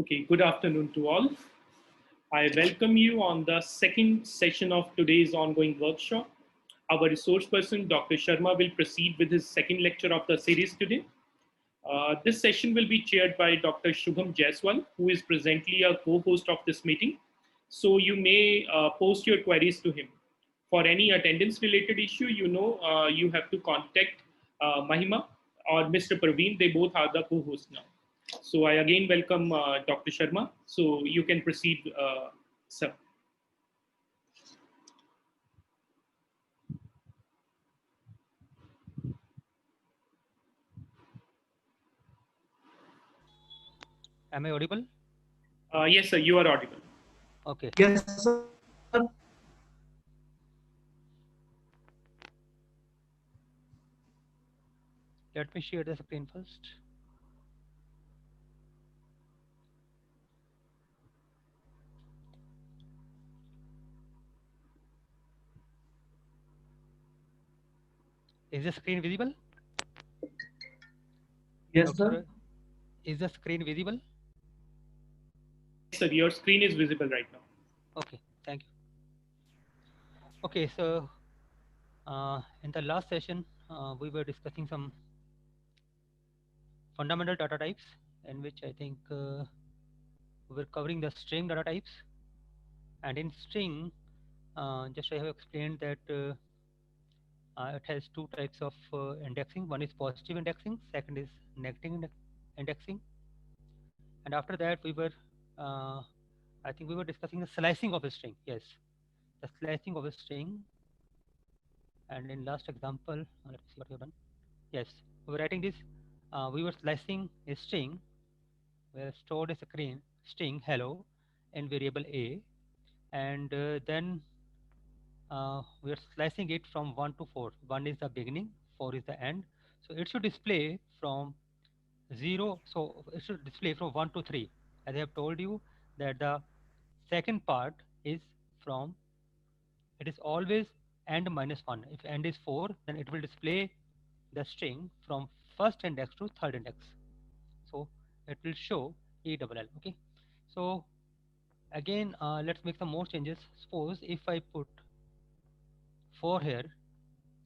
Okay, good afternoon to all. I welcome you on the second session of today's ongoing workshop. Our resource person, Dr. Sharma, will proceed with his second lecture of the series today. This session will be chaired by Dr. Shubham Jaiswal, who is presently a co-host of this meeting. So you may post your queries to him. For any attendance related issue, you have to contact Mahima or Mr. Praveen. They both are the co-hosts now. So I again welcome Dr. Sharma. So you can proceed, sir. Am I audible? Yes, sir, you are audible. Okay. Yes, sir. Let me share the screen first. Is the screen visible? Yes, sir. Doctor, is the screen visible? Yes, sir, your screen is visible right now. Okay, thank you. Okay, so in the last session, we were discussing some fundamental data types in which I think we were covering the string data types. And in string, just I have explained that it has two types of indexing. One is positive indexing, second is negative indexing. And after that, I think we were discussing the slicing of a string. Yes, the slicing of a string. And in last example, let's see what we have done. Yes, we were writing this. We were slicing a string. We have stored a string hello in variable a, and then we are slicing it from 1 to 4. 1 is the beginning, 4 is the end. So it should display from 0. So it should display from 1 to 3. As I have told you that the second part is from, it is always end minus 1. If end is 4, then it will display the string from first index to third index. So it will show ELL. Okay. So again, let's make some more changes. Suppose if I put 4 here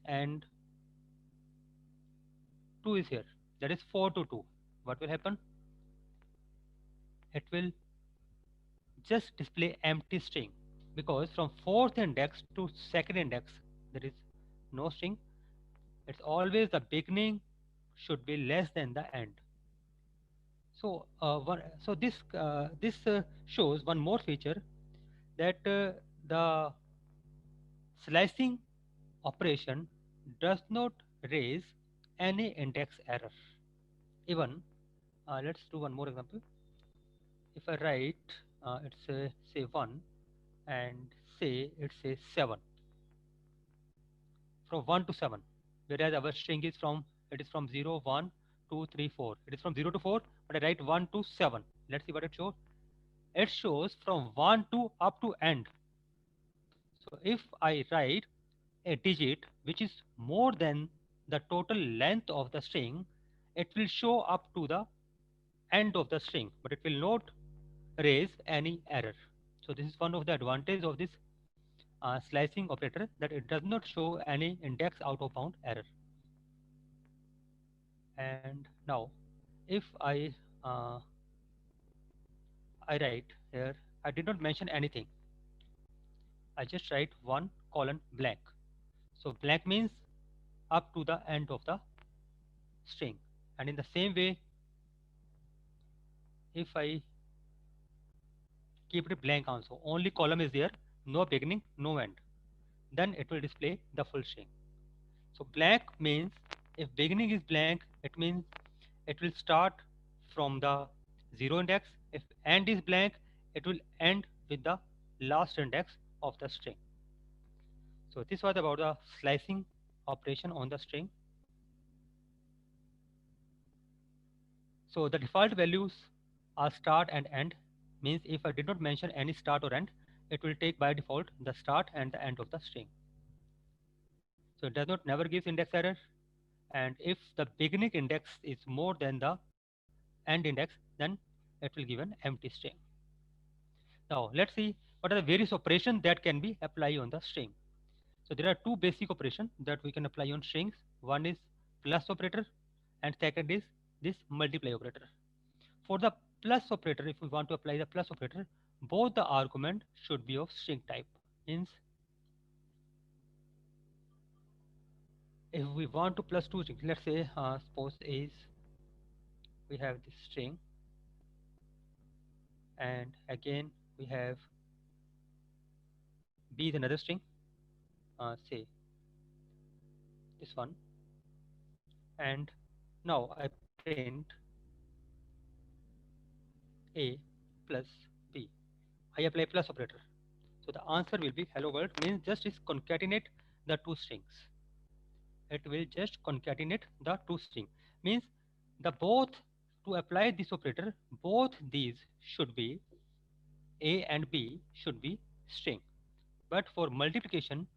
and 2 is here, that is 4 to 2. What will happen? It will just display empty string, because from fourth index to second index there is no string. It's always the beginning should be less than the end. So this shows one more feature, that the slicing operation does not raise any index error. Even let's do one more example. If I write it's say 1 and say it's a 7, from 1 to 7, whereas our string is from, it is from 0 1 2 3 4. It is from 0 to 4, but I write 1 to 7. Let's see what it shows. It shows from 1 to up to end. So if I write a digit which is more than the total length of the string, it will show up to the end of the string, but it will not raise any error. So this is one of the advantages of this slicing operator, that it does not show any index out of bound error. And now if I write here, I did not mention anything. I just write 1 colon blank. So blank means up to the end of the string. And in the same way, if I keep it blank also, only column is there, no beginning, no end, then it will display the full string. So blank means, if beginning is blank, it means it will start from the 0 index. If end is blank, it will end with the last index of the string. So this was about the slicing operation on the string. So the default values are start and end. Means if I did not mention any start or end, it will take by default the start and the end of the string. So it does not never gives index error. And if the beginning index is more than the end index, then it will give an empty string. Now let's see what are the various operations that can be applied on the string. So there are two basic operations that we can apply on strings. One is plus operator and second is this multiply operator. For the plus operator, if we want to apply the plus operator, both the argument should be of string type. Means if we want to plus two strings, let's say suppose is we have this string and again we have b is another string, say this one, and now I print a plus b. I apply plus operator. So the answer will be hello world, means just is concatenate the two strings. It will just concatenate the two string. Means the both, to apply this operator, both these should be a and b should be string. But for multiplication,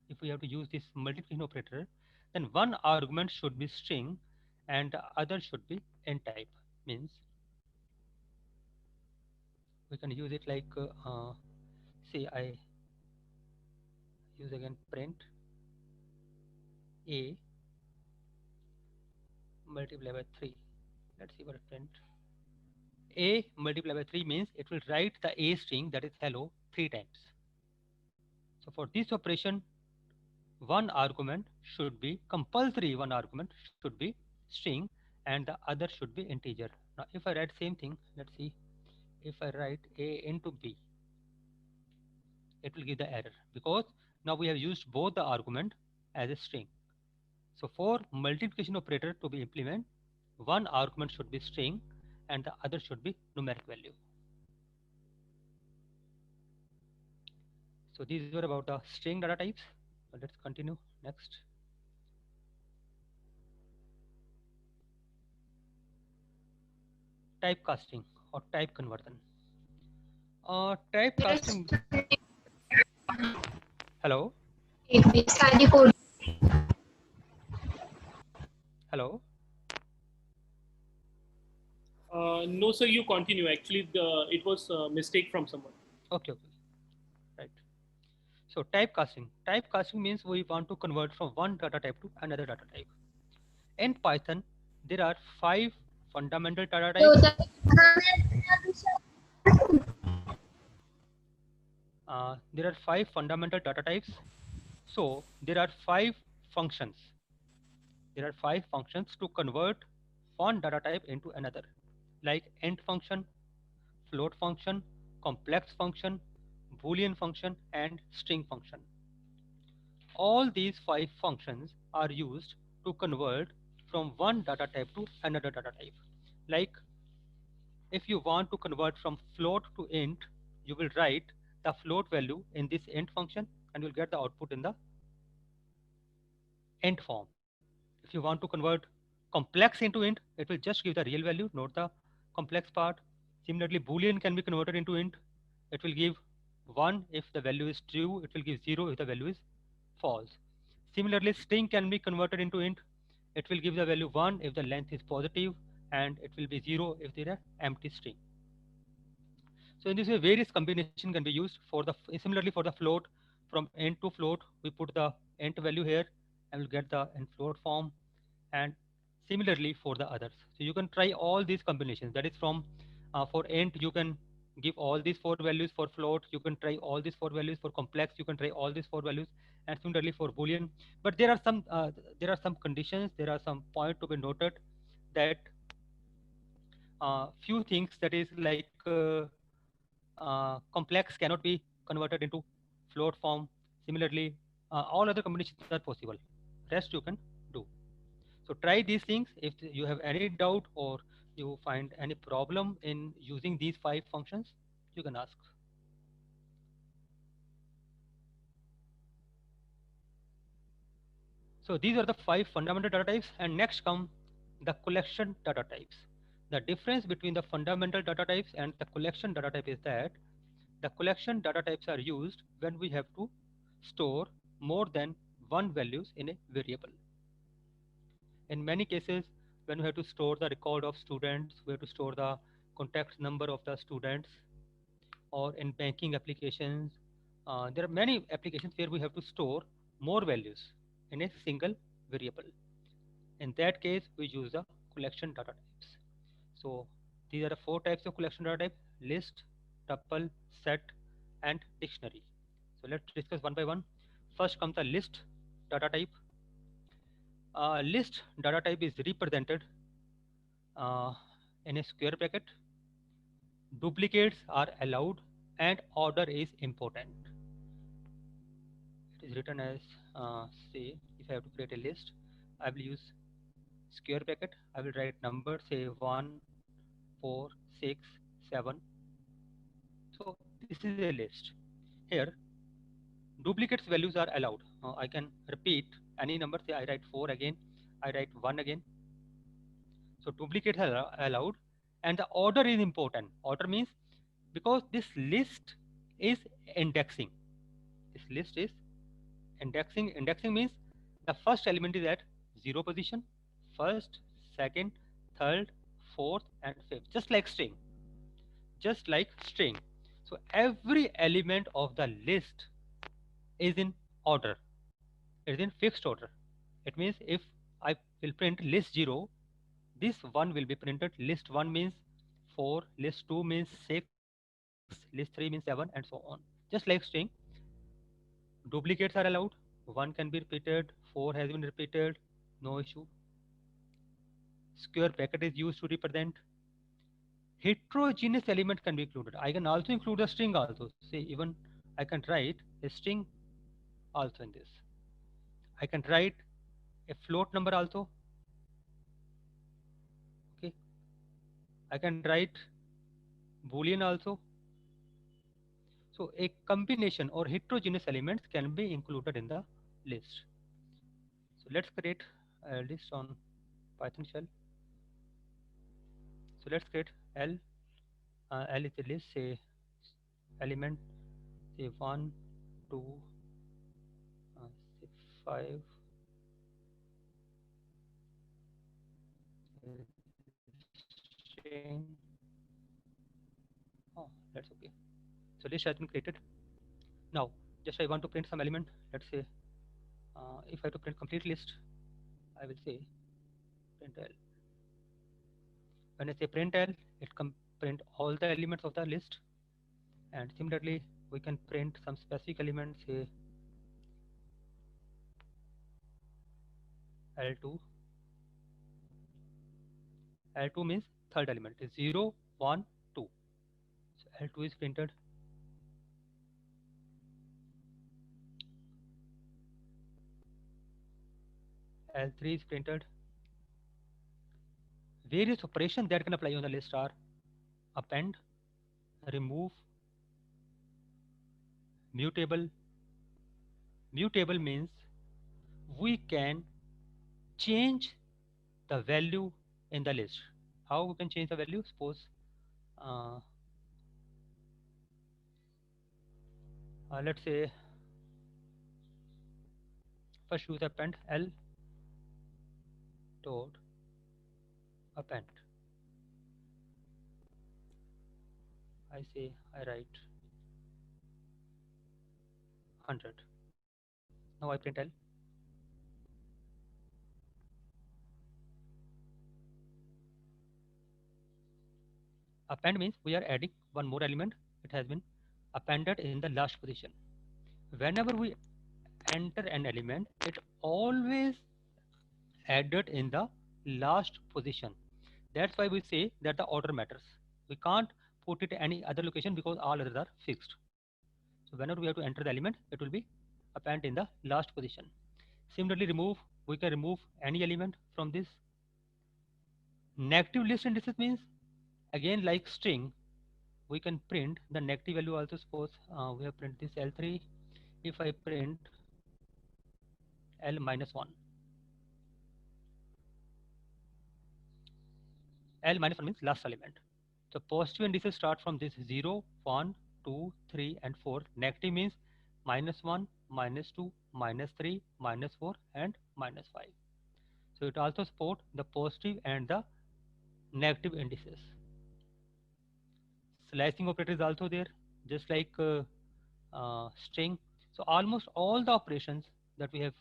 if we have to use this multiplication operator, then one argument should be string and the other should be int type. Means we can use it like say I use again print a multiplied by 3. Let's see what print. A multiplied by 3 means it will write the a string, that is hello, 3 times. So for this operation, one argument should be compulsory, one argument should be string and the other should be integer. Now if I write same thing, let's see, if I write a into b, it will give the error because now we have used both the argument as a string. So for multiplication operator to be implemented, one argument should be string and the other should be numeric value. So these were about the string data types. Let's continue next. Typecasting or type conversion. Typecasting. Hello. Hello. No, sir, you continue. Actually, it was a mistake from someone. Okay. Right. So typecasting. Typecasting means we want to convert from one data type to another data type. In Python, there are 5 fundamental data types. There are 5 fundamental data types. So there are 5 functions. There are 5 functions to convert one data type into another, like int function, float function, complex function, boolean function, and string function. All these 5 functions are used to convert from one data type to another data type. Like if you want to convert from float to int, you will write the float value in this int function and you'll get the output in the int form. If you want to convert complex into int, it will just give the real value, not the complex part. Similarly, boolean can be converted into int. It will give 1 if the value is true, it will give 0 if the value is false. Similarly, string can be converted into int. It will give the value 1 if the length is positive and it will be 0 if there are empty string. So in this way, various combination can be used for the, similarly for the float, from int to float, we put the int value here and we'll get the int float form, and similarly for the others. So you can try all these combinations. That is from for int, you can give all these 4 values. For float, you can try all these 4 values. For complex, you can try all these 4 values, and similarly for boolean. But there are some conditions. There are some point to be noted, that few things, that is like complex cannot be converted into float form. Similarly, all other combinations are possible. Rest you can do. So try these things. If you have any doubt or you find any problem in using these 5 functions, you can ask. So these are the 5 fundamental data types, and next come the collection data types. The difference between the fundamental data types and the collection data type is that the collection data types are used when we have to store more than one values in a variable. In many cases, when we have to store the record of students, we have to store the contact number of the students, or in banking applications. There are many applications where we have to store more values in a single variable. In that case, we use the collection data types. So these are the four types of collection data type: list, tuple, set, and dictionary. So let's discuss one by one. First comes the list data type. List data type is represented uh, in a square bracket. Duplicates are allowed and order is important. It is written as, say, if I have to create a list, I will use square bracket. I will write numbers, say 1, 4, 6, 7. So this is a list. Here, duplicates values are allowed. I can repeat any number, say I write 4 again, I write 1 again. So duplicates are allowed, and the order is important. Order means because this list is indexing. This list is indexing. Indexing means the first element is at 0 position, first, second, third, fourth, and fifth, just like string. Just like string. So every element of the list is in order. It is in fixed order. It means if I will print list 0, this 1 will be printed. List 1 means 4, list 2 means 6, list 3 means 7, and so on. Just like string, duplicates are allowed. 1 can be repeated, 4 has been repeated, no issue. Square bracket is used to represent. Heterogeneous element can be included. I can also include a string also. Say even I can write a string also in this. I can write a float number also. Okay. I can write Boolean also. So a combination or heterogeneous elements can be included in the list. So let's create a list on Python shell. So let's create L. L is a list, say element, say 1, 2, say 5. String. Oh, that's okay. So list has been created. Now, just I want to print some element. Let's say if I have to print complete list, I will say print L. When I say print L, it can print all the elements of the list. And similarly, we can print some specific elements, say L2. L2 means third element is 0, 1, 2. So L2 is printed. L3 is printed. Various operations that can apply on the list are append, remove, mutable. Mutable means we can change the value in the list. How we can change the value? Suppose uh, let's say first use append L dot append. I say I write 100. Now I print L. Append means we are adding one more element. It has been appended in the last position. Whenever we enter an element, it always added in the last position. That's why we say that the order matters. We can't put it any other location because all others are fixed. So whenever we have to enter the element, it will be append in the last position. Similarly, remove, we can remove any element from this. Negative list indices means again like string, we can print the negative value also. Suppose we have print this L3. If I print L minus 1, L minus 1 means last element. So positive indices start from this 0, 1, 2, 3, and 4. Negative means minus 1, minus 2, minus 3, minus 4, and minus 5. So it also support the positive and the negative indices. Slicing operator is also there, just like string. So almost all the operations that we have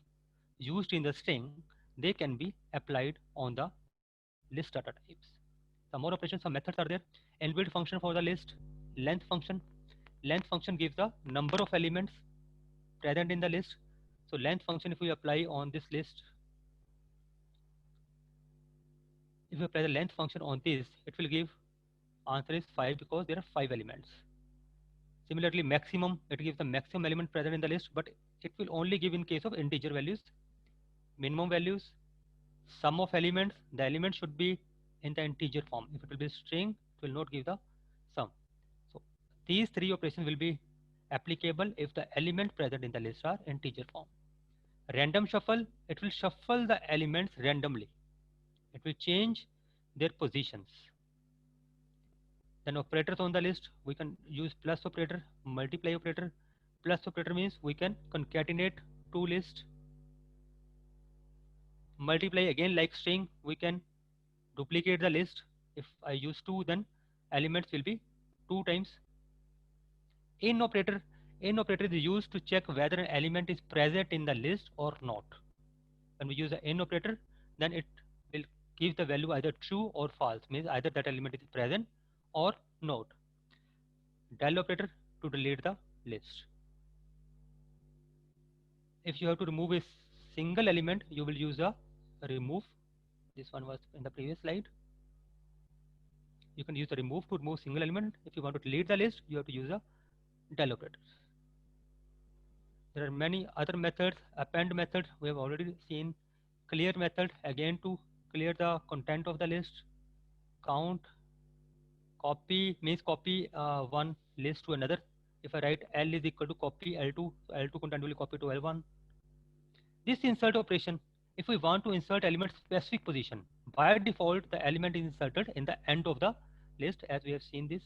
used in the string, they can be applied on the list data types. Some more operations, some methods are there. Inbuilt function for the list, length function. Length function gives the number of elements present in the list. So length function, if we apply on this list, if we apply the length function on this, it will give answer is 5 because there are 5 elements. Similarly, maximum, it gives the maximum element present in the list, but it will only give in case of integer values. Minimum values, sum of elements, the element should be in the integer form. If it will be string, it will not give the sum. So these three operations will be applicable if the element present in the list are integer form. Random shuffle, it will shuffle the elements randomly. It will change their positions. Then operators on the list, we can use plus operator, multiply operator. Plus operator means we can concatenate two lists. Multiply again like string, we can duplicate the list. If I use 2, then elements will be 2 times. In operator is used to check whether an element is present in the list or not. When we use the in operator, then it will give the value either true or false, means either that element is present or not. Del operator to delete the list. If you have to remove a single element, you will use a remove. This one was in the previous slide. You can use the remove to remove single element. If you want to delete the list, you have to use a del operator. There are many other methods. Append method, we have already seen. Clear method, again to clear the content of the list. Count, copy means copy one list to another. If I write L is equal to copy L2, so L2 content will be copied to L1. This insert operation, if we want to insert element specific position, by default the element is inserted in the end of the list, as we have seen this.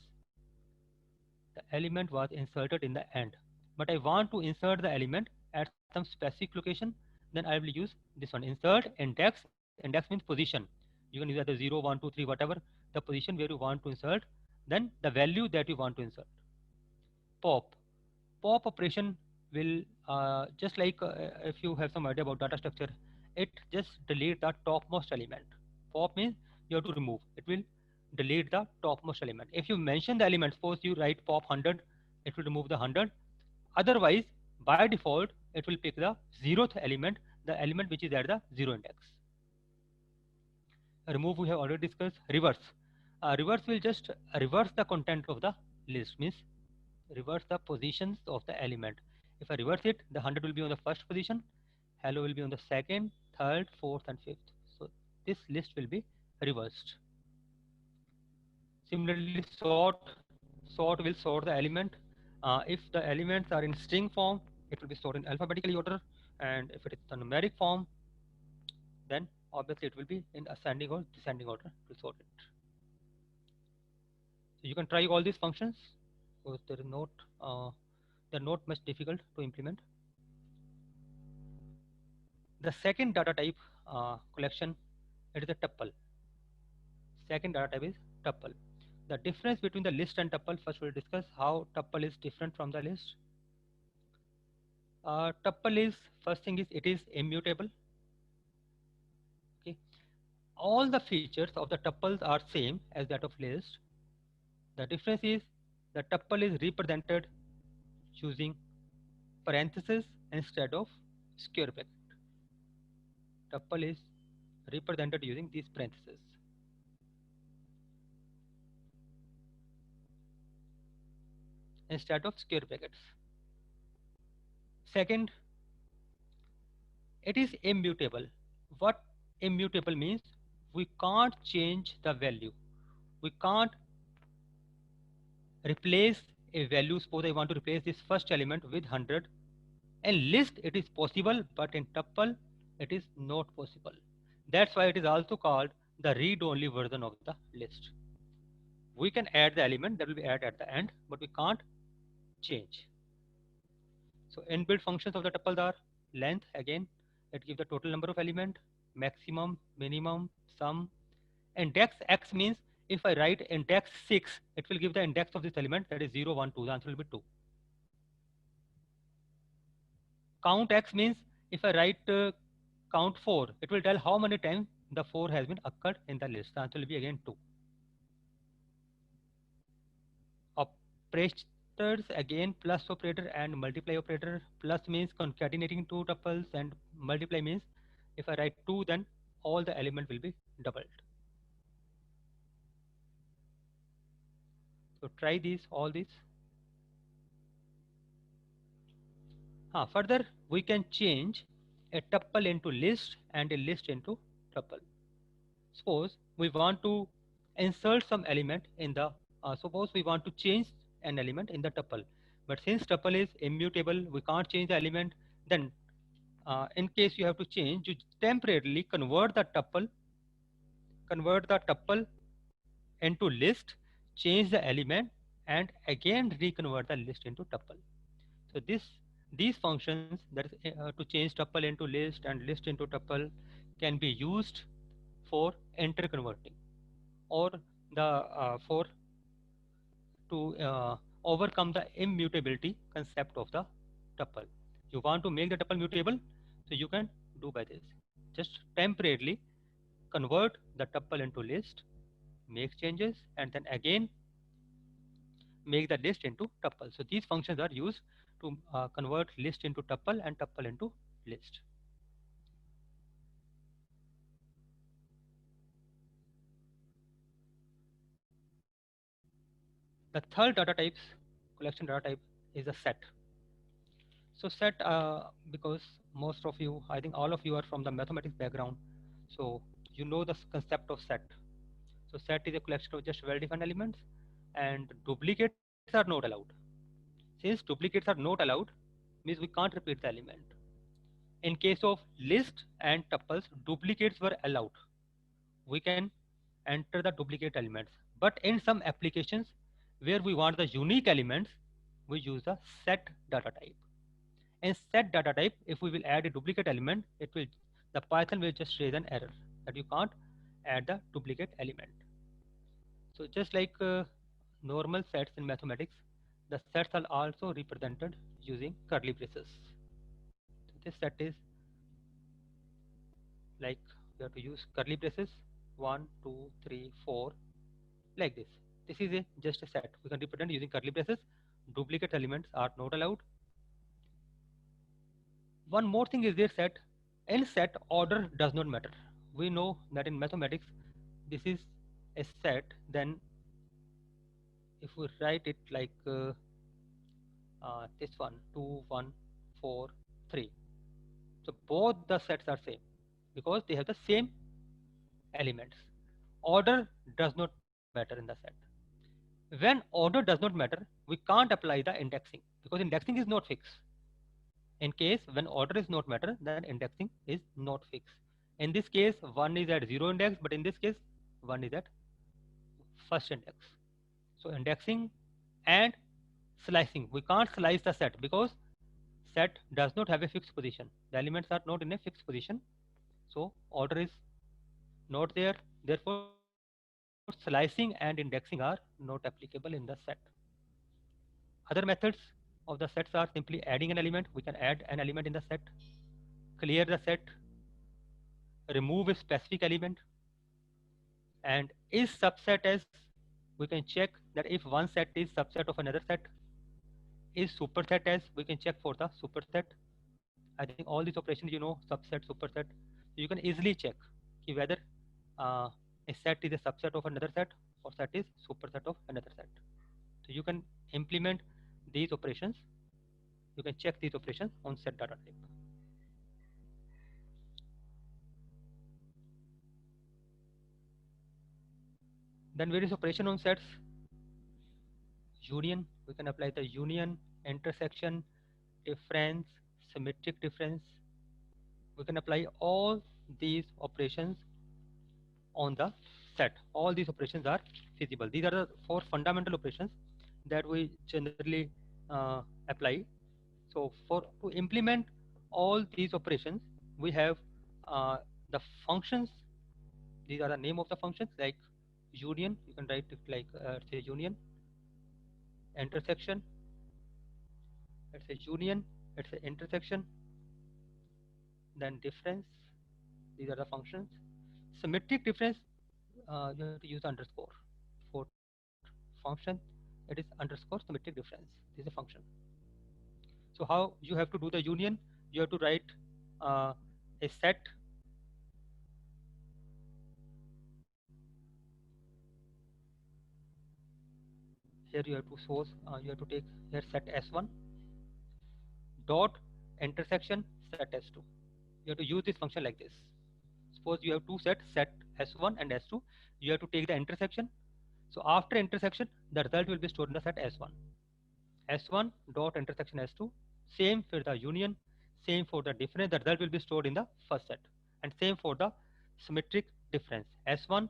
The element was inserted in the end, but I want to insert the element at some specific location, then I will use this one, insert index. Index means position. You can use either 0, 1, 2, 3, whatever the position where you want to insert, then the value that you want to insert. Pop. Pop operation will, just like if you have some idea about data structure, it just delete the topmost element. Pop means you have to remove. It will delete the topmost element. If you mention the element, suppose you write pop 100, it will remove the 100. Otherwise, by default, it will pick the 0th element, the element which is at the 0 index. Remove we have already discussed. Reverse. Reverse will just reverse the content of the list, means reverse the positions of the element. If I reverse it, the 100 will be on the first position, hello will be on the second, third, fourth, and fifth. So this list will be reversed. Similarly, sort will sort the element. If the elements are in string form, it will be sorted in alphabetically order, and if it is the numeric form, then obviously it will be in ascending or descending order to sort it. So you can try all these functions, because they're not much difficult to implement. The second data type collection, it is a tuple. Second data type is tuple. The difference between the list and tuple, first we'll discuss how tuple is different from the list. Tuple is, first thing is, it is immutable. Okay. All the features of the tuples are same as that of list. The difference is the tuple is represented using parentheses instead of square bracket. Tuple is represented using these parentheses. Instead of square brackets. Second, it is immutable. What immutable means? We can't change the value. We can't replace a value. Suppose I want to replace this first element with 100. In list it is possible, but in tuple it is not possible. That's why it is also called the read-only version of the list. We can add the element that will be added at the end, but we can't change. So inbuilt functions of the tuples are length, again it gives the total number of element, maximum, minimum, sum. Index x means If I write index 6, it will give the index of this element, that is 0, 1, 2. The answer will be 2. Count x means if I write count 4, it will tell how many times the 4 has been occurred in the list. The answer will be again 2. Operators, again plus operator and multiply operator. Plus means concatenating two tuples, and multiply means if I write 2, then all the element will be doubled. So try these, all these. Further, we can change a tuple into list and a list into tuple. Suppose we want to insert some element in the, suppose we want to change an element in the tuple. But since tuple is immutable, we can't change the element. Then in case you have to change, you temporarily convert the tuple into list, change the element, and again reconvert the list into tuple. So these functions, that is to change tuple into list and list into tuple, can be used for interconverting, or the for to overcome the immutability concept of the tuple. You want to make the tuple mutable, so you can do by this. Just temporarily convert the tuple into list, make changes, and then again make the list into tuple. So these functions are used to convert list into tuple and tuple into list. The third data types, collection data type, is a set. So set, because most of you, I think all of you are from the mathematics background, so you know the concept of set. So set is a collection of just well-defined elements, and duplicates are not allowed. Since duplicates are not allowed, means we can't repeat the element. In case of list and tuples, duplicates were allowed. We can enter the duplicate elements. But in some applications where we want the unique elements, we use the set data type. In set data type, if we will add a duplicate element, the Python will just raise an error that you can't add the duplicate element. So just like normal sets in mathematics, the sets are also represented using curly braces. So this set is like, we have to use curly braces, 1, 2, 3, 4, like this. This is just a set. We can represent using curly braces. Duplicate elements are not allowed. One more thing is their set. In set, order does not matter. We know that in mathematics, this is a set. Then if we write it like this one, 2, 1, 4, 3. So both the sets are same because they have the same elements. Order does not matter in the set. When order does not matter, we can't apply the indexing because indexing is not fixed. In case when order is not matter, then indexing is not fixed. In this case, 1 is at 0 index, but in this case, 1 is at first index. So indexing and slicing, we can't slice the set because set does not have a fixed position. The elements are not in a fixed position. So order is not there. Therefore, slicing and indexing are not applicable in the set. Other methods of the sets are simply adding an element. We can add an element in the set, clear the set, remove a specific element, and is subset as, we can check that if one set is subset of another set. Is superset as, we can check for the superset. I think all these operations you know, subset, superset. So you can easily check whether a set is a subset of another set or set is superset of another set. So you can implement these operations. You can check these operations on set data type. Then various operation on sets. Union, we can apply the union, intersection, difference, symmetric difference. We can apply all these operations on the set. All these operations are feasible. These are the 4 fundamental operations that we generally apply. So to implement all these operations, we have the functions. These are the name of the functions, like union, you can write it like say union, intersection, let's say union, let's say intersection, then difference, these are the functions. Symmetric difference, you have to use underscore. For function, it is underscore symmetric difference. This is a function. So how you have to do the union? You have to write a set. Here you have to source. You have to take here set S1 dot intersection set S2. You have to use this function like this. Suppose you have two sets, set S1 and S2. You have to take the intersection. So after intersection, the result will be stored in the set S1. S1 dot intersection S2. Same for the union. Same for the difference. The result will be stored in the first set. And same for the symmetric difference. S1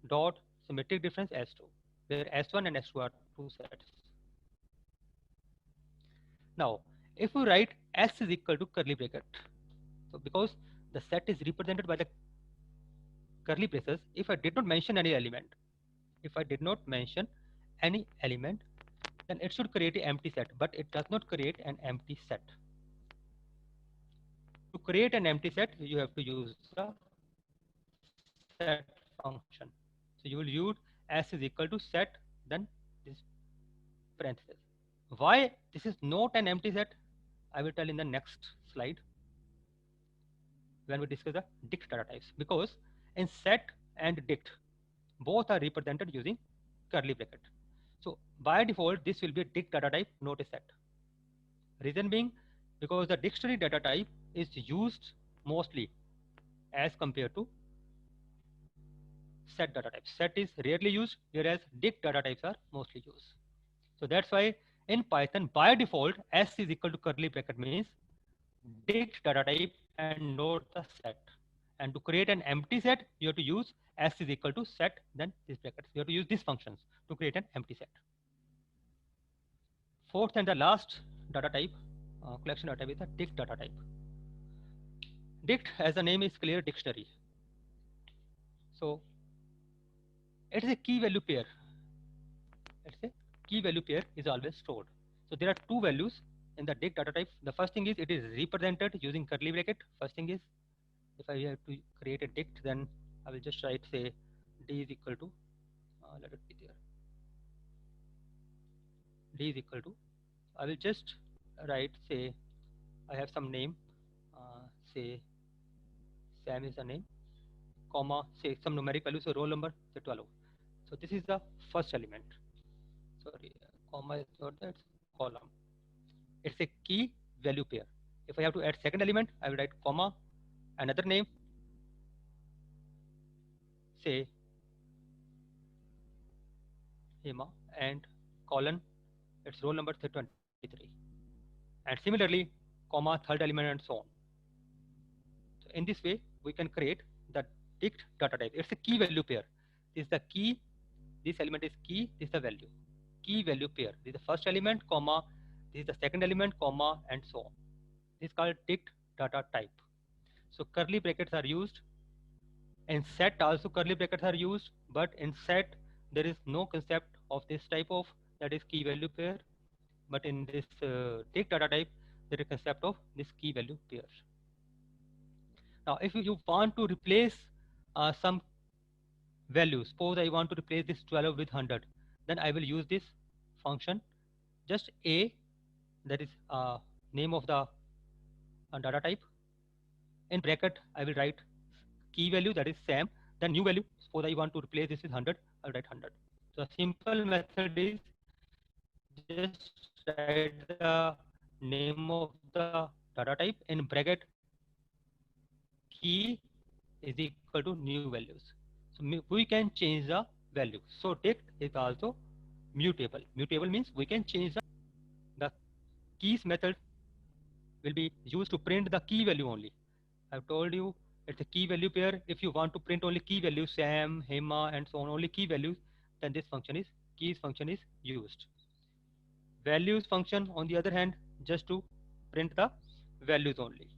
dot symmetric difference S2, where S1 and S2 are two sets. Now, if we write S is equal to curly bracket, so because the set is represented by the curly braces, if I did not mention any element, then it should create an empty set, but it does not create an empty set. To create an empty set, you have to use the set function. So you will use S is equal to set, then this parenthesis. Why this is not an empty set, I will tell in the next slide when we discuss the dict data types. Because in set and dict, both are represented using curly bracket. So by default, this will be a dict data type, not a set. Reason being, because the dictionary data type is used mostly as compared to set data types. Set is rarely used, whereas dict data types are mostly used. So that's why in Python, by default, S is equal to curly bracket means dict data type and not the set. And to create an empty set, you have to use S is equal to set, then this bracket. You have to use these functions to create an empty set. Fourth and the last data type, collection data type is the dict data type. Dict, as the name is clear, dictionary. So it is a key value pair. Let's say key value pair is always stored. So there are two values in the dict data type. The first thing is it is represented using curly bracket. First thing is, if I have to create a dict, then I will just write say d is equal to, let it be there, d is equal to, I will just write say I have some name, say Sam is the name, comma, say some numeric value, so roll number, say 12. So this is the first element. Sorry, comma is not that, column. It's a key value pair. If I have to add second element, I will write comma, another name, say Hema, and colon, its roll number, say 23. And similarly, comma, third element, and so on. So in this way, we can create the dict data type. It's a key value pair. This is the key, this element is key, this is the value. Key value pair. This is the first element, comma, this is the second element, comma, and so on. This is called dict data type. So curly brackets are used. In set also curly brackets are used, but in set there is no concept of this type of, that is key value pair. But in this dict data type, there is a concept of this key value pair. Now, if you want to replace some value, suppose I want to replace this 12 with 100, then I will use this function, just a, that is name of the data type. In bracket, I will write key value, that is Sam, then new value. Suppose I want to replace this with 100, I'll write 100. So a simple method is just write the name of the data type in bracket, key is equal to new values. So we can change the value. So dict is also mutable. Mutable means we can change the keys method will be used to print the key value only. I've told you it's a key value pair. If you want to print only key values, Sam, Hema, and so on, only key values, then this function is keys function is used. Values function, on the other hand, just to print the values only.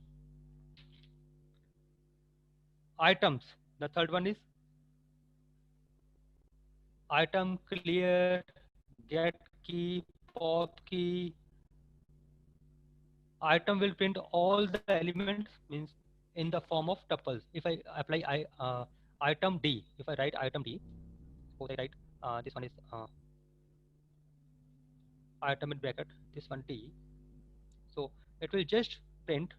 Items, the third one is item clear, get key, pop key. Item will print all the elements, means in the form of tuples. If I apply item D, if I write item D, suppose I write this one is item in bracket, this one D. So it will just print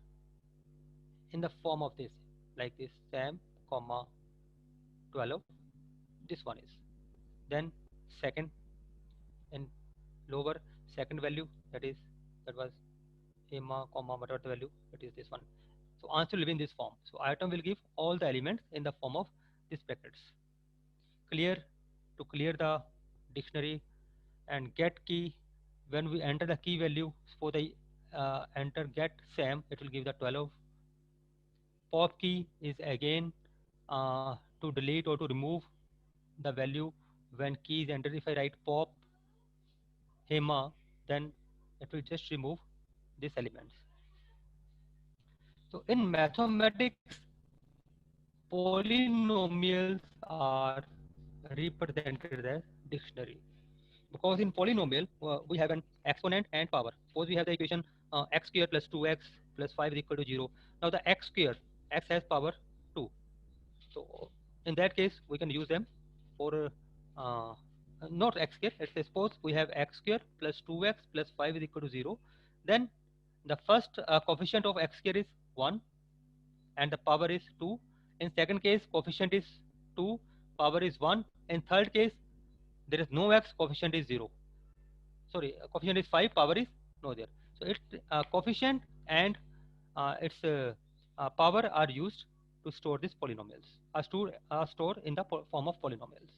in the form of this, like this, Sam, comma 12. This one is. Then second in lower second value, that was Emma, comma whatever the value, it is this one. So answer will be in this form. So item will give all the elements in the form of these brackets. Clear, to clear the dictionary, and get key, when we enter the key value for the enter get Sam, it will give the 12. Pop key is again to delete or to remove the value when key is entered. If I write pop Hema, then it will just remove these elements. So in mathematics, polynomials are represented as dictionary, because in polynomial we have an exponent and power. Suppose we have the equation x square plus 2x plus 5 is equal to 0. Now the x square, x has power 2. So in that case, we can use them for not x square. Let's say suppose we have x square plus 2x plus 5 is equal to 0. Then the first coefficient of x square is 1 and the power is 2. In second case, coefficient is 2, power is 1. In third case, there is no x, coefficient is 0. Sorry, coefficient is 5, power is no there. So its coefficient and its power are used to store these polynomials, are stored in the form of polynomials.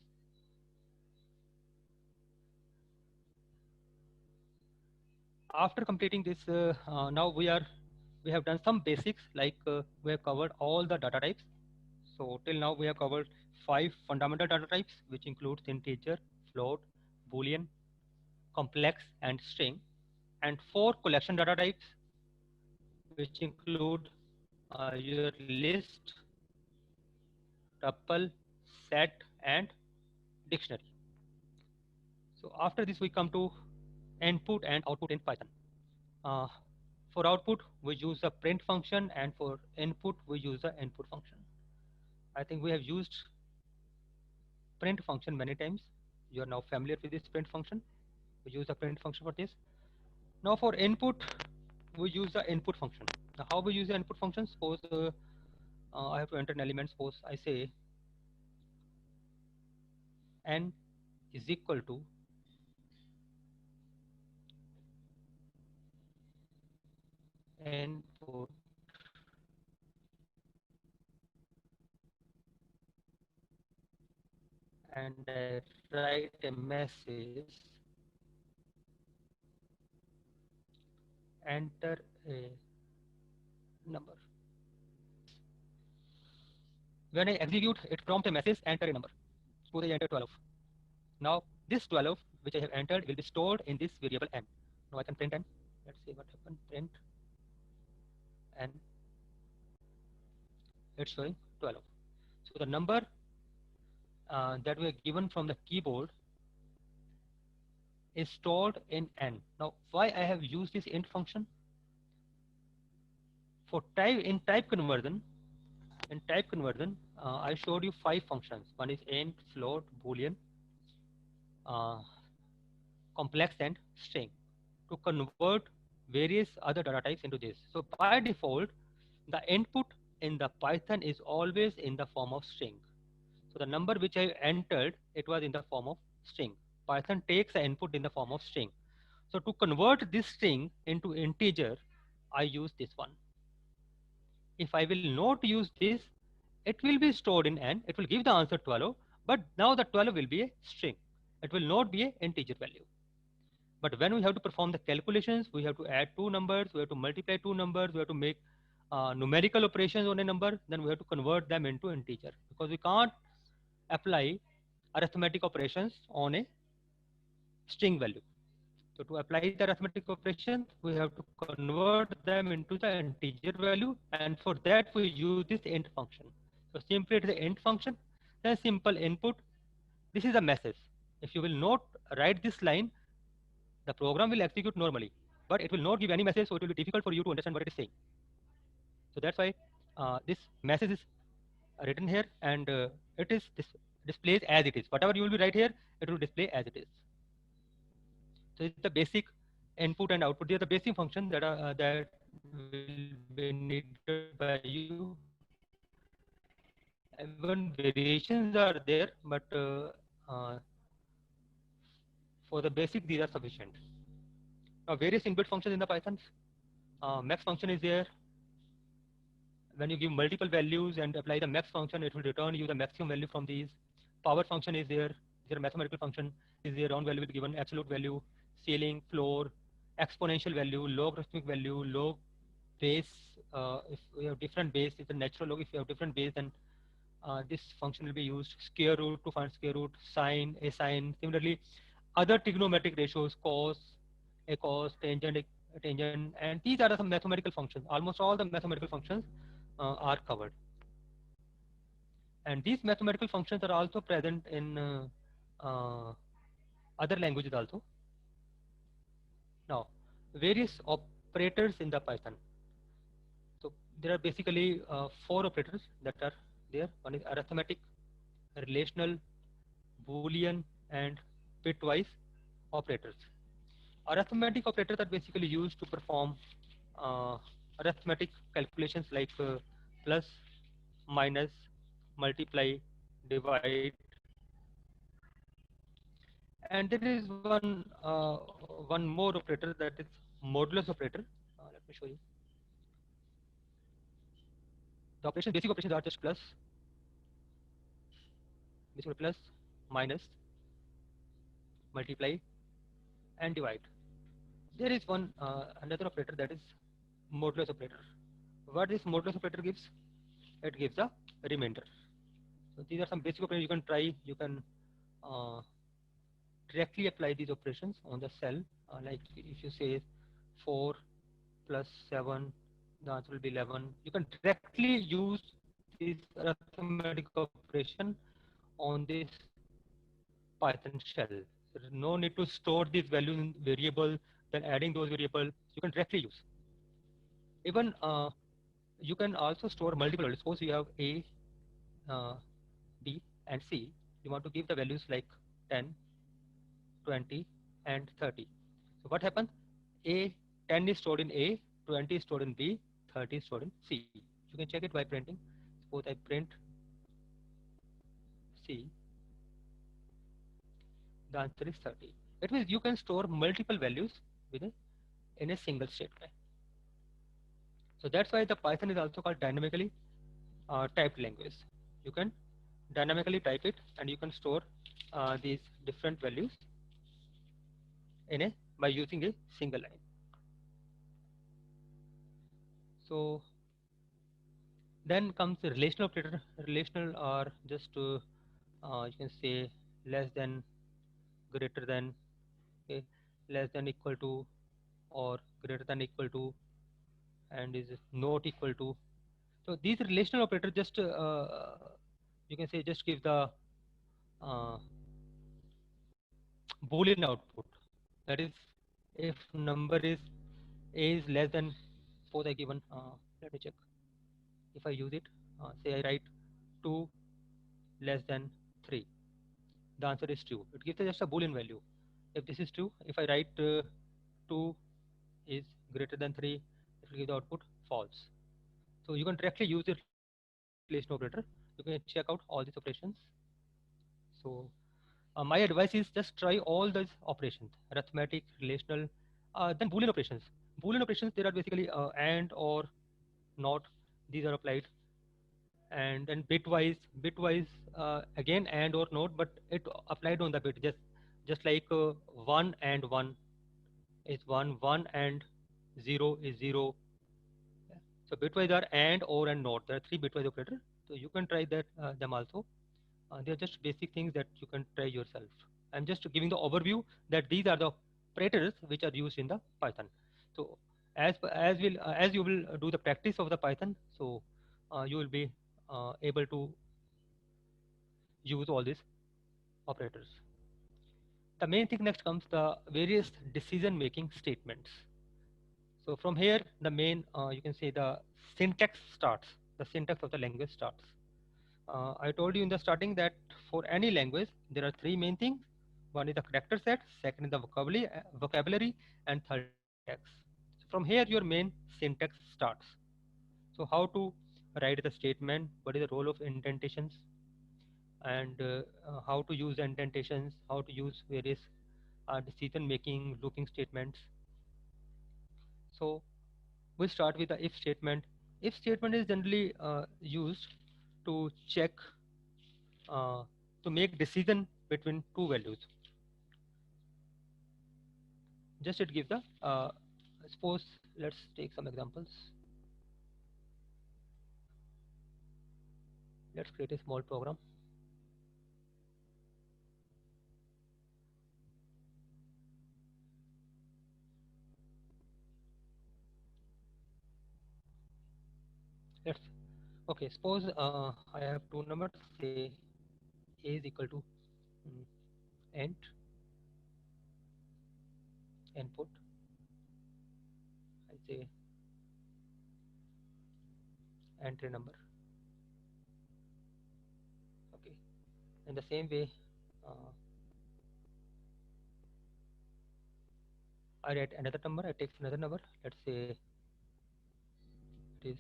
After completing this, now we have done some basics, like we have covered all the data types. So till now we have covered 5 fundamental data types, which includes integer, float, boolean, complex, and string, and 4 collection data types, which include your list, tuple, set, and dictionary. So after this, we come to input and output in Python. Uh, for output, we use the print function, and for input, we use the input function. I think we have used print function many times. You are now familiar with this print function. We use the print function for this. Now for input, we use the input function. Now how we use the input function? Suppose I have to enter an element. Suppose I say n is equal to input and I write a message, enter a number. When I execute, it prompts a message, enter a number. Suppose I enter 12. Now this 12 which I have entered will be stored in this variable n. Now I can print n. Let's see what happened. Print n. It's showing 12. So the number that we are given from the keyboard is stored in n. Now why I have used this int function? For type conversion, I showed you 5 functions. One is int, float, boolean, complex, and string, to convert various other data types into this. So by default, the input in the Python is always in the form of string. So the number which I entered, it was in the form of string. Python takes the input in the form of string. So to convert this string into integer, I use this one. If I will not use this, it will be stored in n. It will give the answer 12, but now the 12 will be a string. It will not be an integer value. But when we have to perform the calculations, we have to add 2 numbers, we have to multiply 2 numbers, we have to make numerical operations on a number, then we have to convert them into integer, because we can't apply arithmetic operations on a string value. So to apply the arithmetic operations, we have to convert them into the integer value, and for that we use this int function. So simply it is the int function, then simple input. This is a message. If you will not write this line, the program will execute normally, but it will not give any message, so it will be difficult for you to understand what it is saying. So that's why this message is written here, and it is displays as it is. Whatever you will be write here, it will display as it is. So it's the basic input and output. They are the basic functions that are that will be needed by you. Even variations are there, but for the basic, these are sufficient. Now, various inbuilt functions in the Python. Max function is there. When you give multiple values and apply the max function, it will return you the maximum value from these. Power function is there. These are mathematical function. Is there round value will be given absolute value, ceiling, floor, exponential value, logarithmic value, log base. If we have different base, it's a natural log. If you have different base, then this function will be used. Square root to find square root, sine, a sine. Similarly, other trigonometric ratios, cos, a cos, tangent, a tangent, and these are some mathematical functions. Almost all the mathematical functions are covered. And these mathematical functions are also present in other languages also. Now, various operators in the Python. So there are basically 4 operators that are there. One is arithmetic, relational, Boolean, and bitwise operators. Arithmetic operators are basically used to perform uh, arithmetic calculations like plus, minus, multiply, divide, and there is one more operator, that is modulus operator. Let me show you. The operations, basic operations are just plus, basically plus, minus, multiply, and divide. There is one another operator, that is modulus operator. What this modulus operator gives? It gives a remainder. So these are some basic operations you can try. You can uh, directly apply these operations on the cell. Like if you say 4 plus 7, the answer will be 11. You can directly use this arithmetic operation on this Python shell. There is no need to store these values in variable, then adding those variables. You can directly use. Even you can also store multiple values. Suppose you have A, B, and C. You want to give the values like 10, 20, and 30. So what happens? A 10 is stored in A, 20 is stored in B, 30 is stored in C. You can check it by printing. Suppose I print C, the answer is 30. It means you can store multiple values in a single statement. So that's why the Python is also called dynamically typed language. You can dynamically type it, and you can store these different values by using a single line. So then comes the relational operator. Relational are just you can say less than, greater than, okay, less than, equal to, or greater than, equal to, and is not equal to. So these relational operators just you can say just give the uh, Boolean output. That is, if number is A is less than, suppose I given, let me check. If I use it, say I write 2 less than 3, the answer is true. It gives just a Boolean value. If this is true, if I write 2 is greater than 3, it will give the output false. So you can directly use the relation operator. You can check out all these operations. So my advice is just try all these operations: arithmetic, relational, then Boolean operations. Boolean operations, there are basically and, or, not. These are applied. And then bitwise again and or not, but it applied on the bit, just like 1 and 1 is 1, 1 and 0 is 0. So bitwise are and, or, and not. There are 3 bitwise operators. So you can try that them also. They are just basic things that you can try yourself. I'm just giving the overview that these are the operators which are used in the Python. So as you will do the practice of the Python, so you will be able to use all these operators. The main thing next comes the various decision-making statements. So from here, the main, you can say the syntax starts, the syntax of the language starts. I told you in the starting that for any language, there are three main things. One is the character set, second is the vocabulary, and third is syntax. So from here, your main syntax starts. So how to write the statement, what is the role of indentations, and how to use indentations, how to use various decision-making looking statements. So we start with the if statement. If statement is generally used to check, uh, to make decision between two values. Just it gives the, suppose let's take some examples. Let's create a small program. Let's, okay, suppose I have two numbers, say a is equal to int input, I say entry number. Okay, in the same way, uh, I write another number, I take another number, let's say it is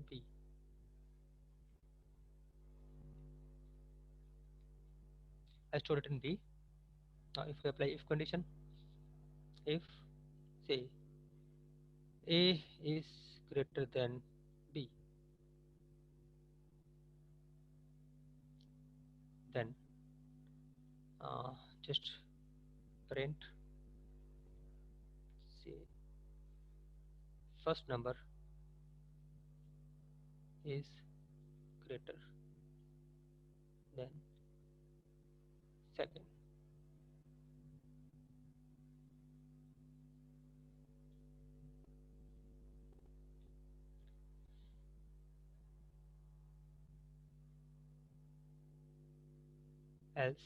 b. I store it in b. Now if we apply if condition, if say a is greater than b, then just print say first number is greater than second. Else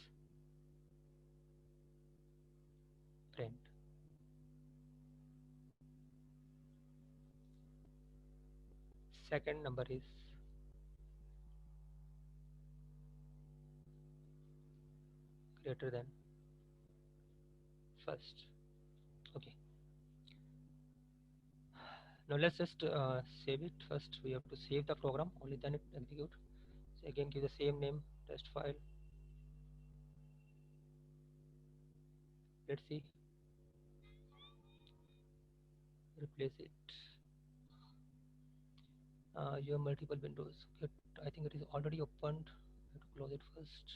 print second number is greater than first. Okay, now let's just save it. First we have to save the program, only then it execute. So again give the same name, test file. Let's see, replace it. You have multiple windows. Okay, I think it is already opened. I have to close it first.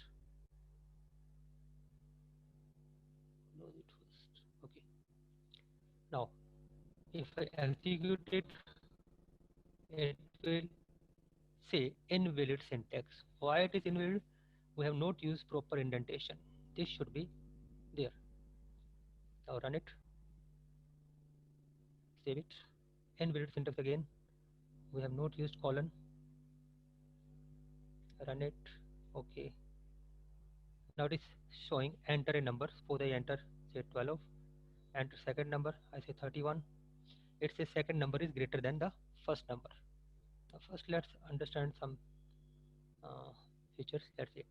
Close it first. Okay, now if I execute it, it will say invalid syntax. Why it is invalid? We have not used proper indentation. This should be there. Now run it, save it. Invalid syntax again. We have not used colon. Run it. Okay. Now it is showing enter a number. Suppose I enter say 12. Enter second number. I say 31. It says second number is greater than the first number. Now first let's understand some features. Let's say.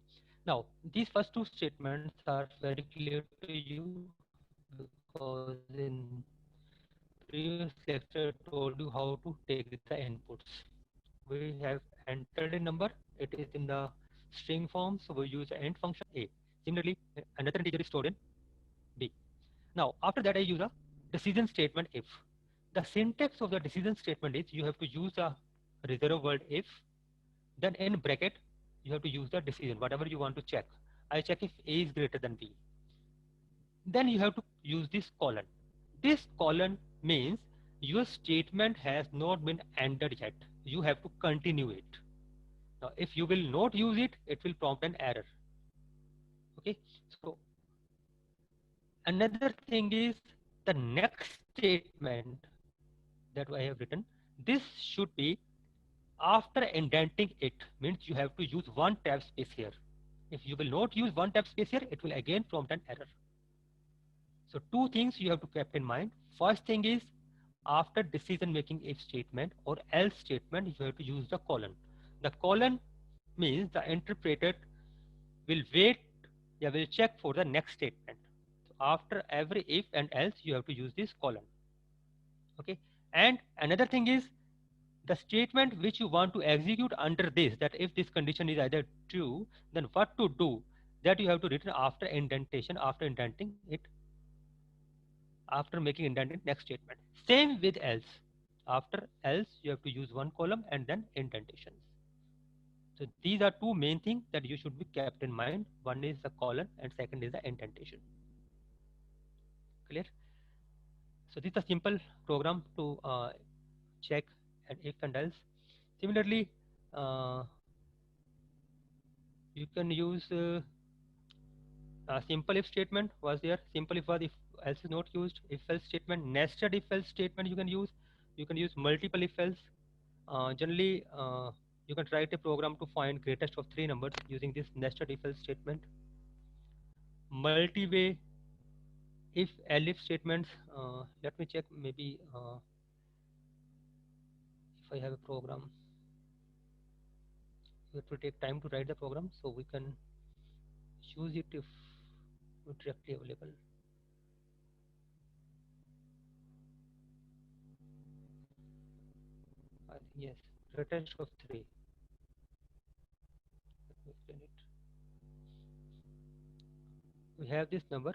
Now these first two statements are very clear to you because in previous lecture told you how to take the inputs. We have entered a number, it is in the string form, so we use int function a. Similarly, another integer is stored in b. Now after that I use a decision statement if. The syntax of the decision statement is you have to use a reserve word if, then in bracket you have to use the decision, whatever you want to check. I check if a is greater than b. Then you have to use this colon. This colon means your statement has not been ended yet. You have to continue it. Now, if you will not use it, it will prompt an error. Okay. So another thing is the next statement that I have written. This should be after indenting it, means you have to use one tab space here. If you will not use one type space here, it will again prompt an error. So two things you have to keep in mind. First thing is, after decision making if statement or else statement, you have to use the colon. The colon means the interpreter will wait, yeah, will check for the next statement. So after every if and else, you have to use this colon. Okay. And another thing is, the statement which you want to execute under this, that if this condition is either true, then what to do, that you have to written after indentation, after indenting it, after making indented next statement. Same with else. After else, you have to use one column and then indentations. So these are two main things that you should be kept in mind. One is the colon and second is the indentation. Clear? So this is a simple program to check and if and else. Similarly, uh, you can use simple if statement was there. Simple if was if else is not used. If else statement, nested if else statement you can use. You can use multiple if else. Generally, you can write a program to find greatest of three numbers using this nested if else statement. Multi-way if elif statements. Let me check maybe if I have a program. It will take time to write the program, so we can use it if it's directly available. I think yes, greatest of three. Let me explain it. We have this number.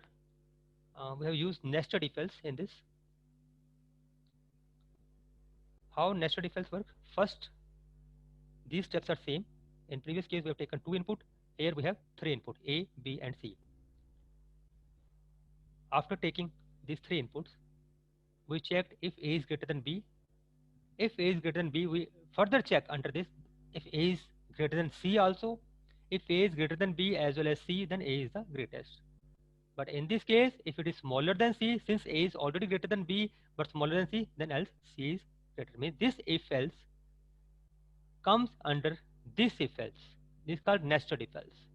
We have used nested if else in this. How nested if else work? First, these steps are same. In previous case, we have taken two input. Here we have three input, A, B, and C. After taking these three inputs, we checked if A is greater than B. If A is greater than B, we further check under this if A is greater than C also. If A is greater than B as well as C, then A is the greatest. But in this case, if it is smaller than C, since A is already greater than B but smaller than C, then else C is greater. Means this if else comes under this if else. This is called nested if else.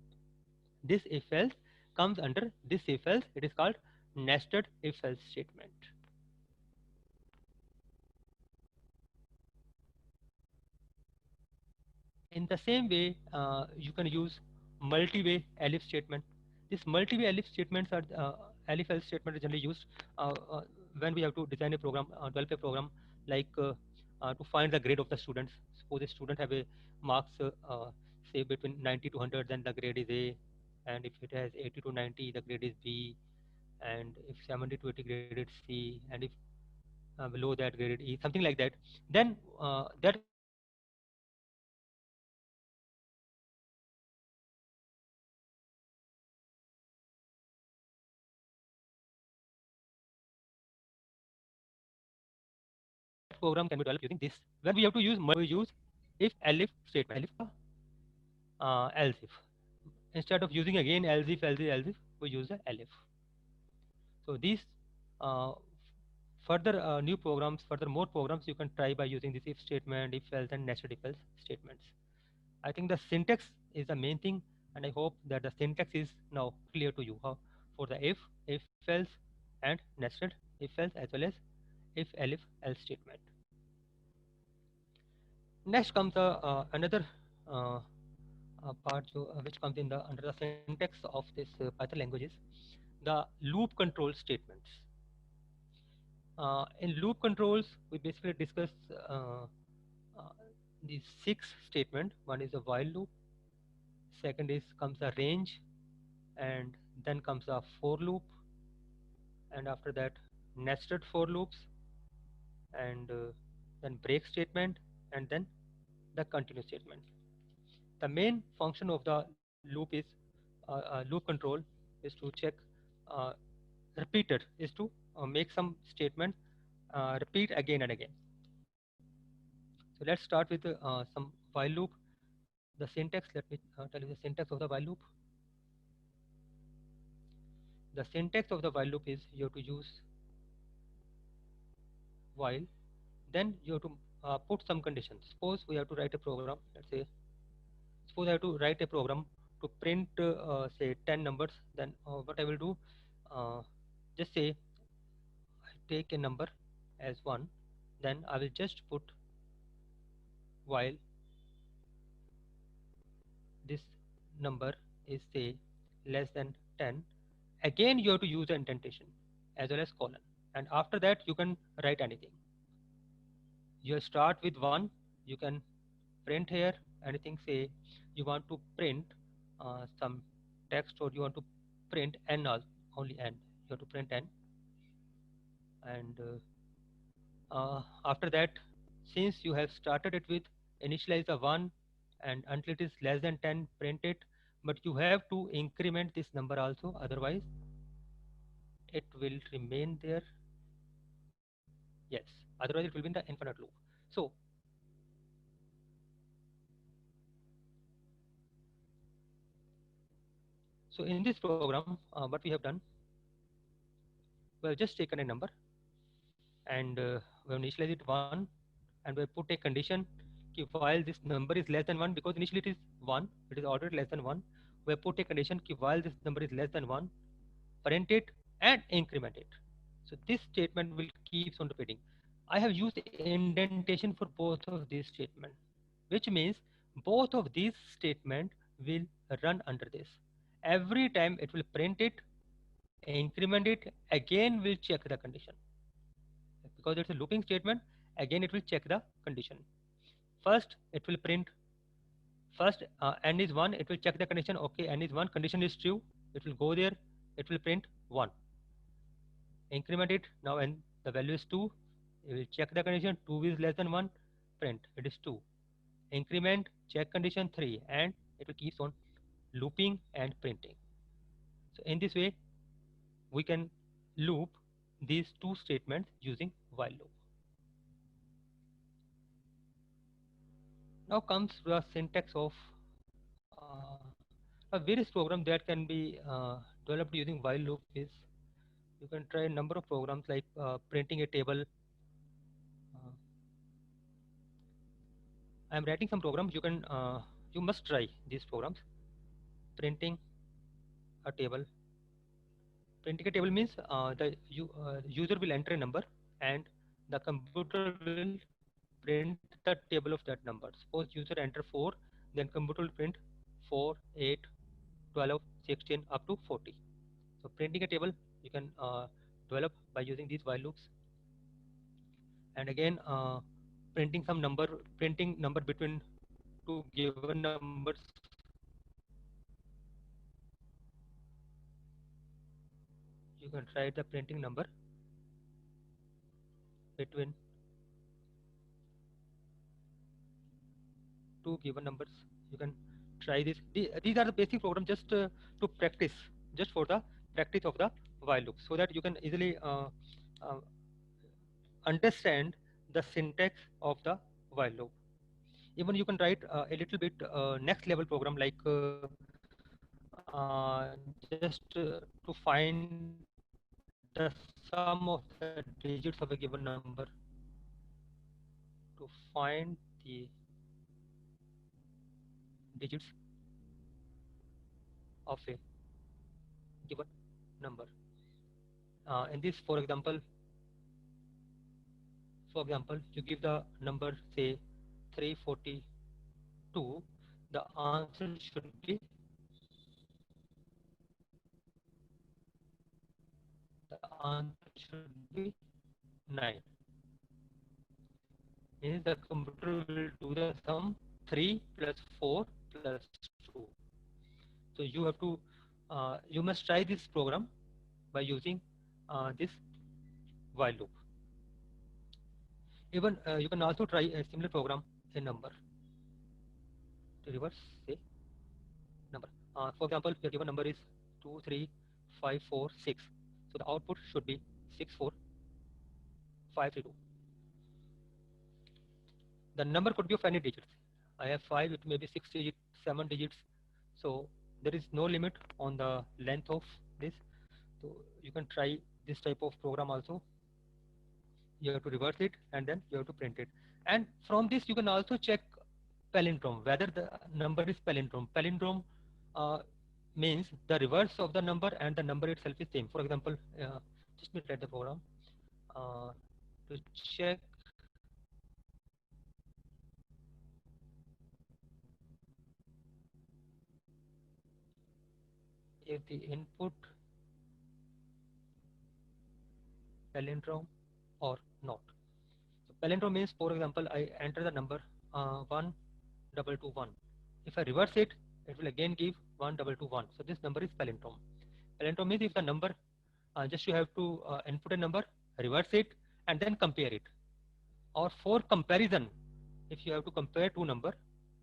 This if else comes under this if else. It is called nested if else statement. In the same way, you can use multi-way elif statement. This multi-way elif statements are elif else statement is generally used when we have to design a program, develop a program like to find the grade of the students. Suppose a student have a marks say between 90 to 100, then the grade is A, and if it has 80 to 90, the grade is B, and if 70 to 80 grade is C, and if below that graded E, something like that. Then that program can be developed using this. When we have to design a program like to find the grade of the students, suppose a student have a marks 90 to 100, then the grade is A, and that program can be developed using this. When we have to use we use if elif statement, elif else if. Instead of using again else if, we use the elif. So these uh, further new programs, further more programs you can try by using this if statement, if else, and nested if else statements. I think the syntax is the main thing, and I hope that the syntax is now clear to you. How for the if else, and nested if else, as well as if elif else statement. Next comes another part which comes in the under the syntax of this Python languages, the loop control statements. In loop controls, we basically discuss uh, these six statement. One is a while loop, second is comes a range, and then comes a for loop, and after that nested for loops, and then break statement, and then the continue statement. The main function of the loop is loop control is to check uh, repeater, is to make some statement repeat again and again. So let's start with some while loop. The syntax, let me tell you the syntax of the while loop. The syntax of the while loop is you have to use while, then you have to put some conditions. Suppose we have to write a program, let's say, suppose I have to write a program to print say 10 numbers, then what I will do, just say I take a number as 1, then I will just put while this number is say less than 10. Again you have to use the indentation as well as colon, and after that you can write anything. You start with 1, you can print here anything, say you want to print some text, or you want to print n, only n, you have to print n. And after that, since you have started it with initialize the 1, and until it is less than 10 print it, but you have to increment this number also, otherwise it will remain there. Yes, otherwise it will be in the infinite loop. So in this program, what we have done, we have just taken a number, and we have initialized it 1, and we have put a condition while this number is less than 1, because initially it is 1, it is ordered less than 1. We have put a condition while this number is less than 1, print it and increment it. So this statement will keep on repeating. I have used indentation for both of these statements, which means both of these statements will run under this. Every time it will print it, increment it, again will check the condition. Because it's a looping statement, again it will check the condition. First it will print, first n is 1, it will check the condition, okay, n is 1, condition is true, it will go there, it will print 1. Increment it, now and the value is 2, you will check the condition, 2 is less than 1, print, it is 2. Increment, check condition 3, and it will keeps on looping and printing. So in this way we can loop these two statements using while loop. Now comes the syntax of a various program that can be developed using while loop is, you can try a number of programs like printing a table. I am writing some programs. You must try these programs. Printing a table. Printing a table means the user will enter a number, and the computer will print the table of that number. Suppose user enter 4, then computer will print 4, 8, 12, 16 up to 40. So printing a table you can develop by using these while loops. And again printing number between two given numbers, you can try the printing number between two given numbers. You can try this. These are the basic programs just to practice, just for the practice of the while loop, so that you can easily uh, understand the syntax of the while loop. Even you can write a little bit next level program like just to find the sum of the digits of a given number, to find the digits of a given number. In this, for example, you give the number say 342, the answer should be 9. Means the computer will do the sum 3 plus 4 plus 2. So you have to you must try this program by using this while loop. Even you can also try a similar program, a number, to reverse say number. For example, your given number is 2, 3, 5, 4, 6. So the output should be 6, 4, 5, 3, 2. The number could be of any digits. I have 5, it may be 6 digits, 7 digits. So there is no limit on the length of this. So you can try this type of program also. You have to reverse it and then you have to print it. And from this you can also check palindrome, whether the number is palindrome. Palindrome means the reverse of the number and the number itself is same. For example, just me write the program to check if the input palindrome or not. So palindrome means, for example, I enter the number 1221. If I reverse it, it will again give 1221. So this number is palindrome. Palindrome means if the number, just you have to input a number, reverse it, and then compare it. Or for comparison, if you have to compare two number,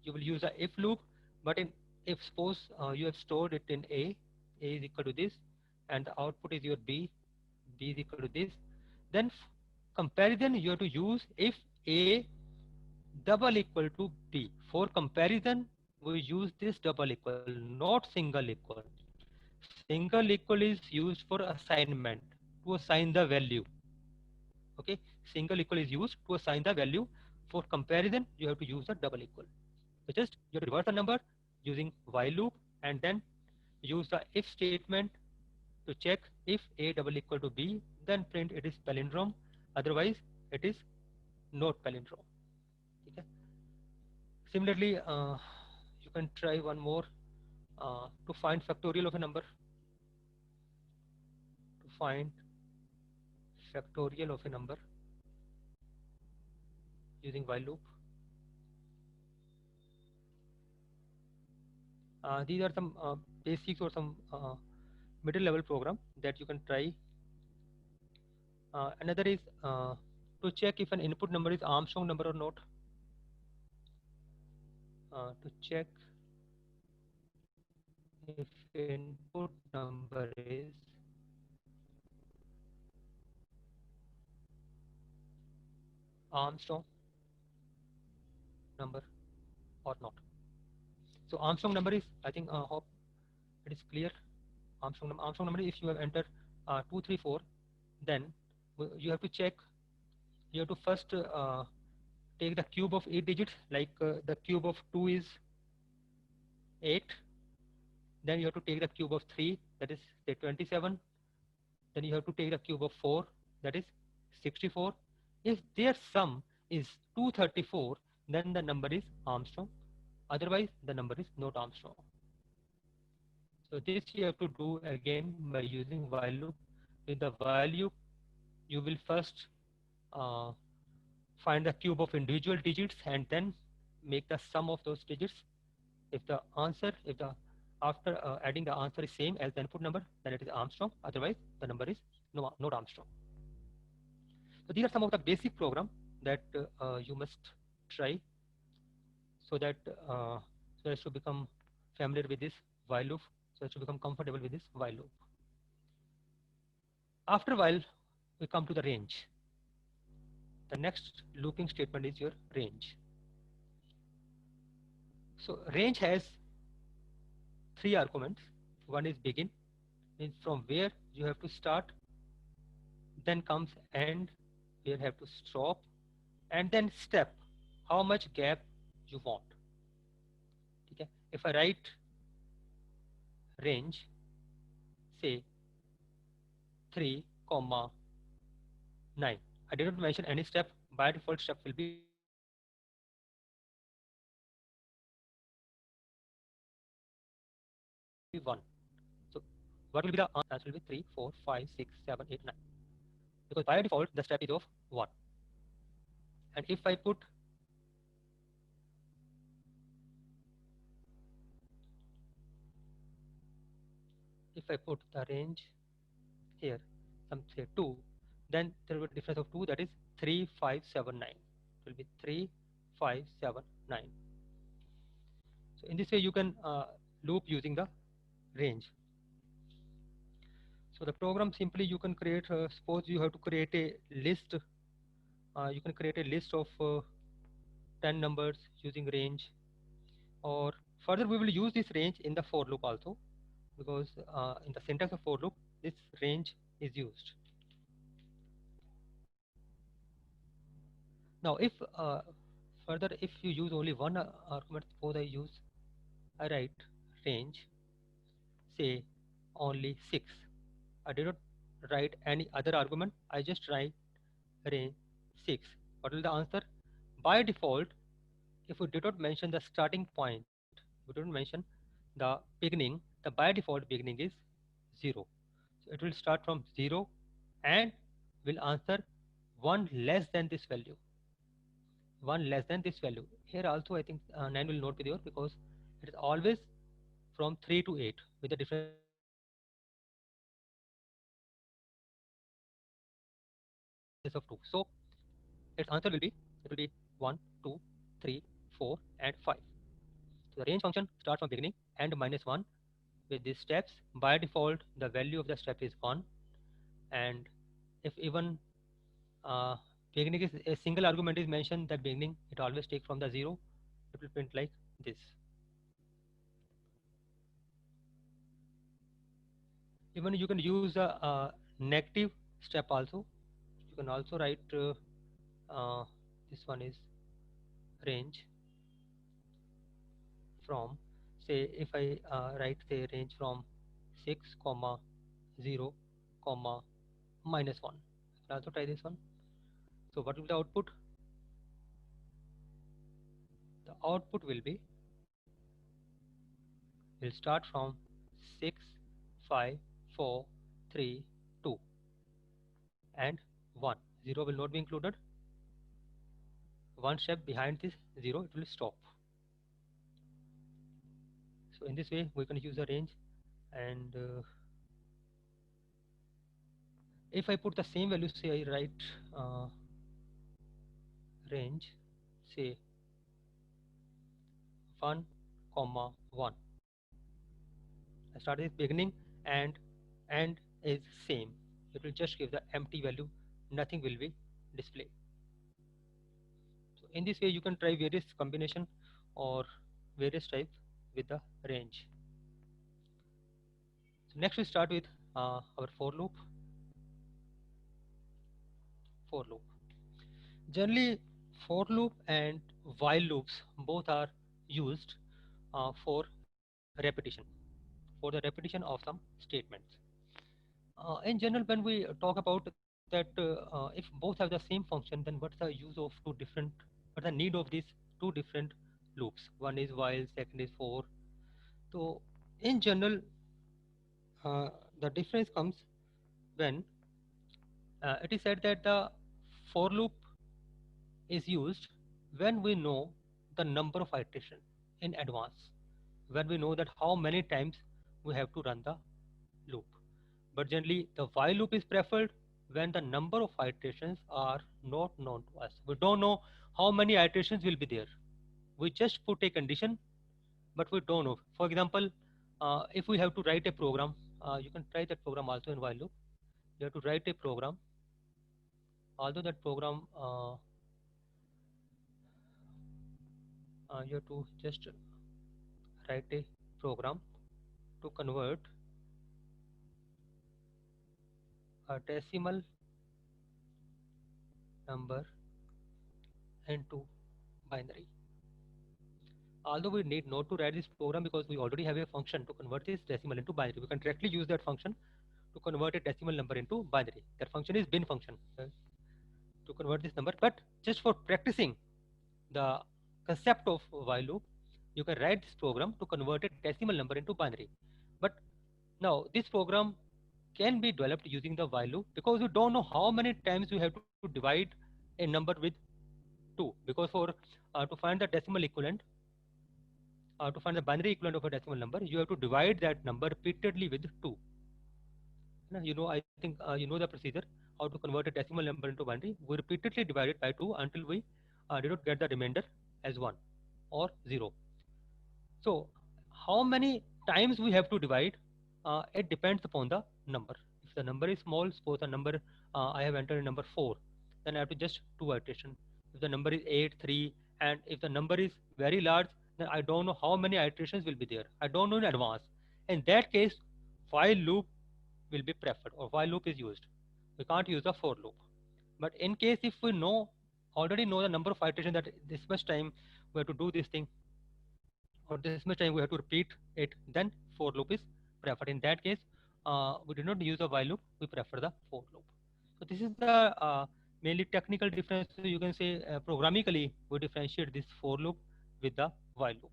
you will use a if loop. But in if suppose you have stored it in A is equal to this, and the output is your B is equal to this, then comparison you have to use if A double equal to B. For comparison, we use this double equal, not single equal. Single equal is used for assignment, to assign the value. Okay, single equal is used to assign the value. For comparison, you have to use a double equal. So just you have to reverse the number using while loop, and then use the if statement to check if A double equal to B, then print it is palindrome, otherwise it is not palindrome. Okay. Similarly, you can try one more to find factorial of a number. To find factorial of a number using while loop. These are some basics or some middle level program that you can try. Another is to check if an input number is Armstrong number or not. To check if input number is Armstrong number or not. So Armstrong number is, I think, hope it is clear. Armstrong number, if you have entered 234, then you have to check. You have to first take the cube of 8 digits, like the cube of 2 is 8. Then you have to take the cube of 3, that is say 27. Then you have to take the cube of 4, that is 64. If their sum is 234, then the number is Armstrong. Otherwise, the number is not Armstrong. So this you have to do again by using while loop. With the while loop, you will first find the cube of individual digits and then make the sum of those digits. If the answer, if the after adding the answer is same as the input number, then it is Armstrong. Otherwise, the number is not Armstrong. So these are some of the basic program that you must try, so that so as to become familiar with this while loop, so as to become comfortable with this while loop. After while, we come to the range. The next looping statement is your range. So range has 3 arguments. One is begin, means from where you have to start. Then comes end, where you have to stop, and then step, how much gap you want. Okay. If I write range, say 3, 9. I did not mention any step. By default, step will be 1. So what will be the answer? Will be 3, 4, 5, 6, 7, 8, 9. Because by default, the step is of 1. And if I put the range here, some say 2, then there will be a difference of 2, that is 3, 5, 7, 9. It will be 3, 5, 7, 9. So in this way, you can loop using the range. So the program simply you can create, suppose you have to create a list. You can create a list of 10 numbers using range, or further we will use this range in the for loop also, because in the syntax of for loop this range is used. Now if further if you use only one argument, suppose I write range say only 6. I did not write any other argument. I just write range 6. What will the answer? By default, if we did not mention the starting point, we did not mention the beginning, the by default beginning is 0. So it will start from 0 and will answer 1 less than this value. 1 less than this value. Here also I think 9 will not be there because it is always from 3 to 8 with a difference of 2. So its answer will be, it will be 1, 2, 3, 4 and 5. So the range function starts from beginning and minus 1 with these steps. By default the value of the step is 1, and if even uh, beginning is a single argument is mentioned, that beginning it always take from the 0. It will print like this. Even you can use a negative step also. You can also write this one is range from, say if I write say range from 6 comma 0 comma minus 1. I'll also try this one. So what will be the output? The output will be, will start from 6 5 4 3 2 and 1. 0 will not be included. One step behind this 0 it will stop. So in this way we can use a range. And if I put the same value, say I write range say 1 comma 1. I start this beginning and end is same. It will just give the empty value, nothing will be displayed. So in this way you can try various combination or various types with the range. So next we start with our for loop. For loop. Generally for loop and while loops both are used for repetition, for the repetition of some statements. In general, when we talk about that, if both have the same function, then what's the use of two different, what's the need of these two different loops? One is while, second is for. So in general, the difference comes when it is said that the for loop is used when we know the number of iteration in advance, when we know that how many times we have to run the loop. But generally the while loop is preferred when the number of iterations are not known to us. We don't know how many iterations will be there. We just put a condition, but we don't know. For example, if we have to write a program, you can try that program also in while loop. You have to write a program, although that program you have to just write a program to convert a decimal number into binary. Although we need not to write this program because we already have a function to convert this decimal into binary. We can directly use that function to convert a decimal number into binary. That function is bin function to convert this number. But just for practicing the concept of while loop, you can write this program to convert a decimal number into binary. But now this program can be developed using the while loop because you don't know how many times you have to divide a number with 2. Because for to find the decimal equivalent, to find the binary equivalent of a decimal number, you have to divide that number repeatedly with 2. You know, I think you know the procedure how to convert a decimal number into binary. We repeatedly divide it by 2 until we did not get the remainder as 1 or 0. So how many times we have to divide, it depends upon the number. If the number is small, suppose the number I have entered number 4, then I have to just 2 iteration. If the number is 8, 3, and if the number is very large, then I don't know how many iterations will be there. I don't know in advance. In that case, while loop will be preferred or while loop is used. We can't use the for loop. But in case if we know, already know the number of iterations that this much time we have to do this thing or this much time we have to repeat it, then for loop is preferred. In that case, we did not use the while loop, we prefer the for loop. So this is the mainly technical difference. So you can say programmatically we differentiate this for loop with the while loop.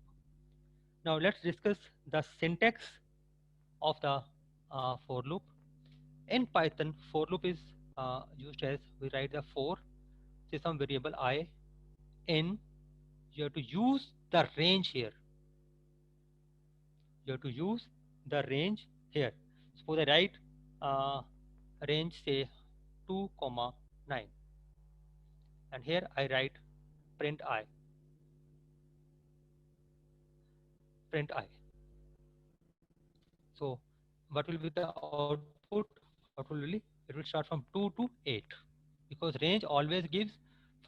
Now let's discuss the syntax of the for loop. In Python, for loop is used as we write the for, say some variable I, in, you have to use the range here. You have to use the range here. Suppose I write range say 2, 9, and here I write print I. Print I. So what will be the output? Output will be, it will start from 2 to 8 because range always gives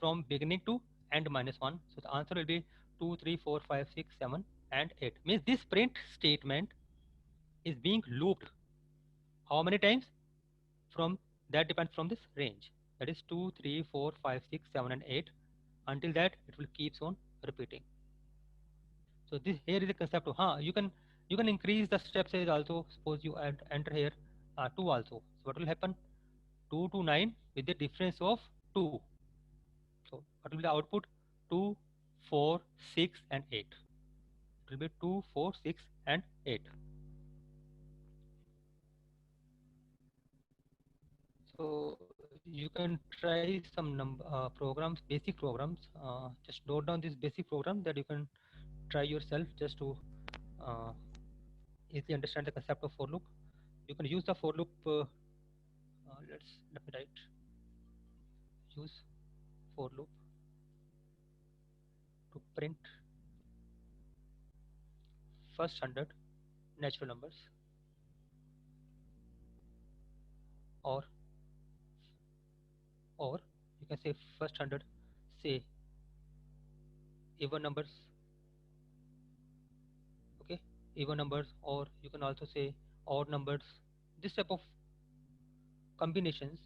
from beginning to end -1. So the answer will be 2, 3, 4, 5, 6, 7, and 8. Means this print statement is being looped. How many times? From that depends from this range. That is 2, 3, 4, 5, 6, 7, and 8. Until that, it will keeps on repeating. So this here is the concept of you can increase the step size also. Suppose you enter here 2 also. So what will happen? 2 to 9 with the difference of 2. So what will be the output? 2, 4, 6, and 8. It will be 2, 4, 6, and 8. So you can try some programs, basic programs. Just note down this basic program that you can try yourself just to uh, easily understand the concept of for loop. You can use the for loop. Let me write. Use for loop to print first 100 natural numbers, or you can say first 100 say even numbers. Okay, even numbers, or you can also say odd numbers. This type of combinations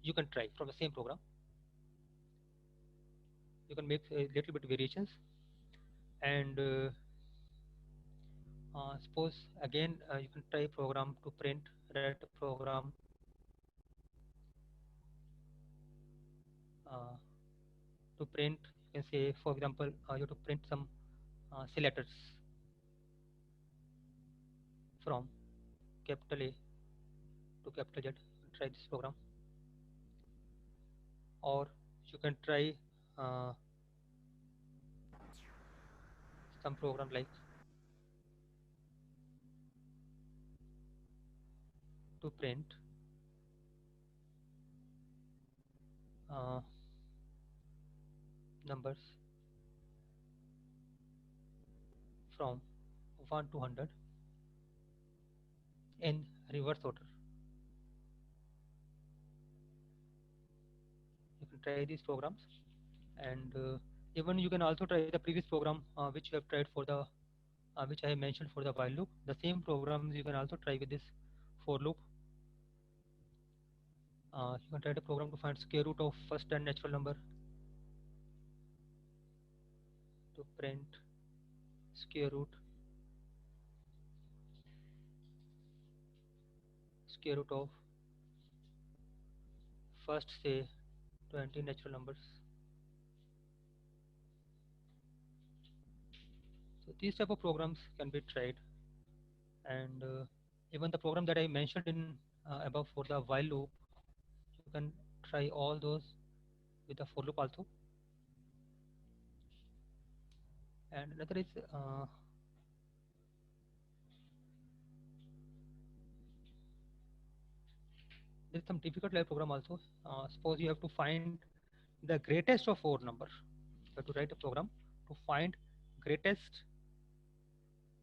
you can try from the same program. You can make a little bit variations, and suppose again you can try program to print, write a program uh, to print. You can say, for example, you have to print some say letters from capital A to capital Z. Try this program, or you can try uh, some program like to print uh, numbers from 1 to 100 in reverse order. You can try these programs, and even you can also try the previous program which you have tried for the which I have mentioned for the while loop. The same programs you can also try with this for loop. You can try the program to find square root of first 10 natural number, to print square root of first say 20 natural numbers. So these type of programs can be tried, and even the program that I mentioned in above for the while loop, you can try all those with the for loop also. And another is there is some difficult live program also. Suppose you have to find the greatest of 4 number. You have to write a program to find greatest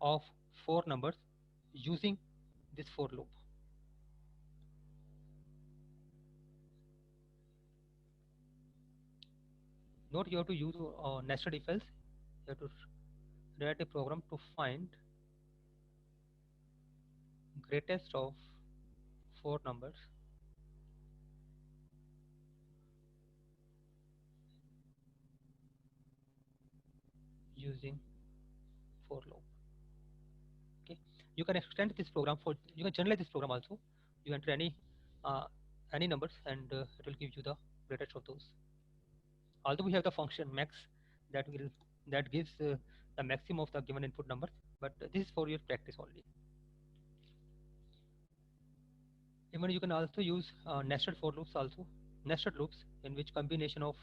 of 4 numbers using this for loop. Note, you have to use nested if else. You have to write a program to find greatest of 4 numbers using for loop. Okay, You can extend this program for, you can generalize this program also. You enter any numbers and it will give you the greatest of those. Although we have the function max that will, that gives the maximum of the given input number, but this is for your practice only. Even you can also use nested for loops also. Nested loops, in which combination of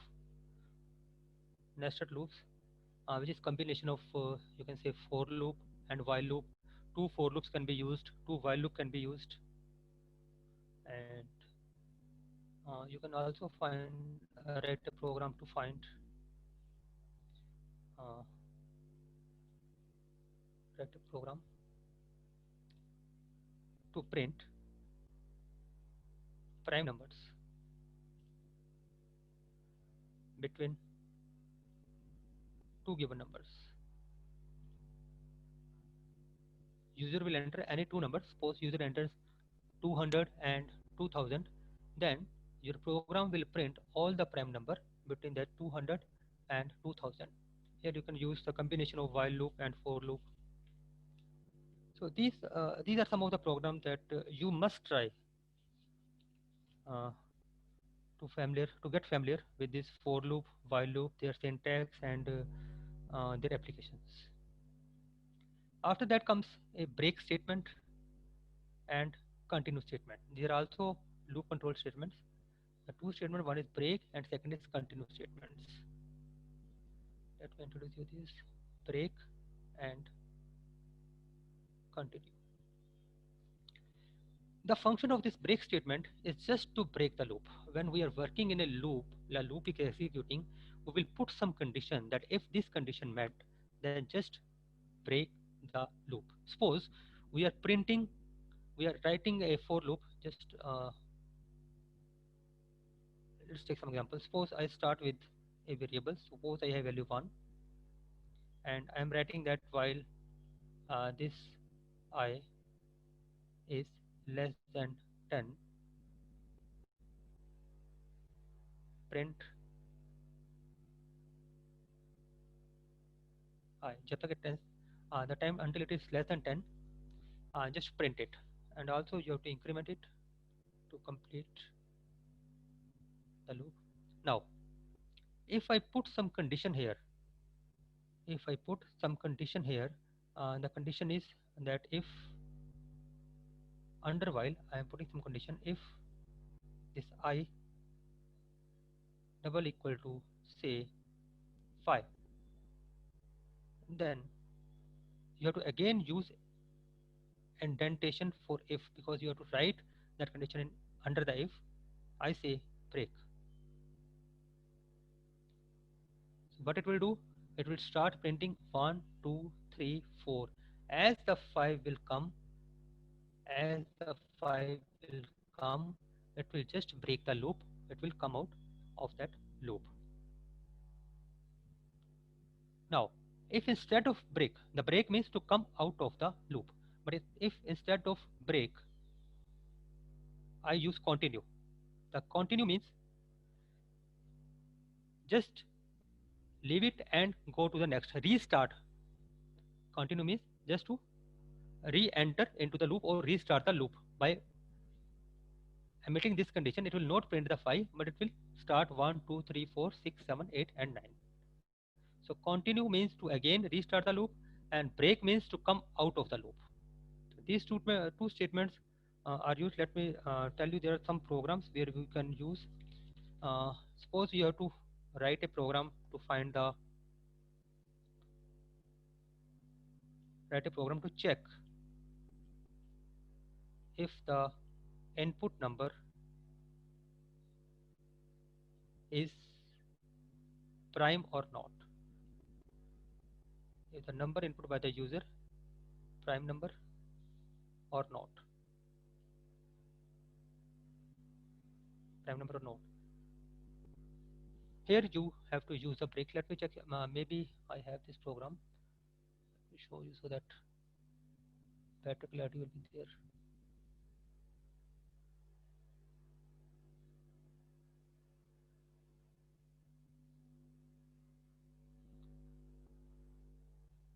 nested loops, which is combination of you can say for loop and while loop. Two for loops can be used, two while loop can be used, and you can also find write a program to find uh, write a program to print prime numbers between two given numbers. User will enter any two numbers. Suppose user enters 200 and 2000, then your program will print all the prime number between that 200 and 2000. Here you can use the combination of while loop and for loop. So these are some of the programs that you must try uh, to get familiar with this for loop, while loop, their syntax, and their applications. After that comes a break statement and continue statement. These are also loop control statements. The two statements, one is break and second is continue statements. Let me introduce you this break and continue. The function of this break statement is just to break the loop. When we are working in a loop, the loop is executing, we will put some condition that if this condition met, then just break the loop. Suppose we are printing, we are writing a for loop, just let's take some examples. Suppose I start with a variable, suppose I have value 1, and I am writing that while this I is less than 10, print I. जब तक it is the time until it is less than 10, just print it, and also you have to increment it to complete the loop. Now, if I put some condition here, the condition is that if under while I am putting some condition, if this I double equal to say 5, then you have to again use indentation for if, because you have to write that condition in under the if. I say break. So what it will do, it will start printing 1 2 3 4. As the 5 will come, it will just break the loop, it will come out of that loop. Now, if instead of break, the break means to come out of the loop, but if instead of break I use continue, the continue means just leave it and go to the next, restart. Continue means just to re-enter into the loop or restart the loop. By emitting this condition, it will not print the 5, but it will start 1 2 3 4 6 7 8 and 9. So continue means to again restart the loop, and break means to come out of the loop. So these two statements are used. Let me tell you, there are some programs where we can use. Suppose you have to write a program to find the to check if the input number is prime or not. If the number input by the user prime number or not, here you have to use a break. Let me check, maybe I have this program. Let me show you so that better clarity will be there.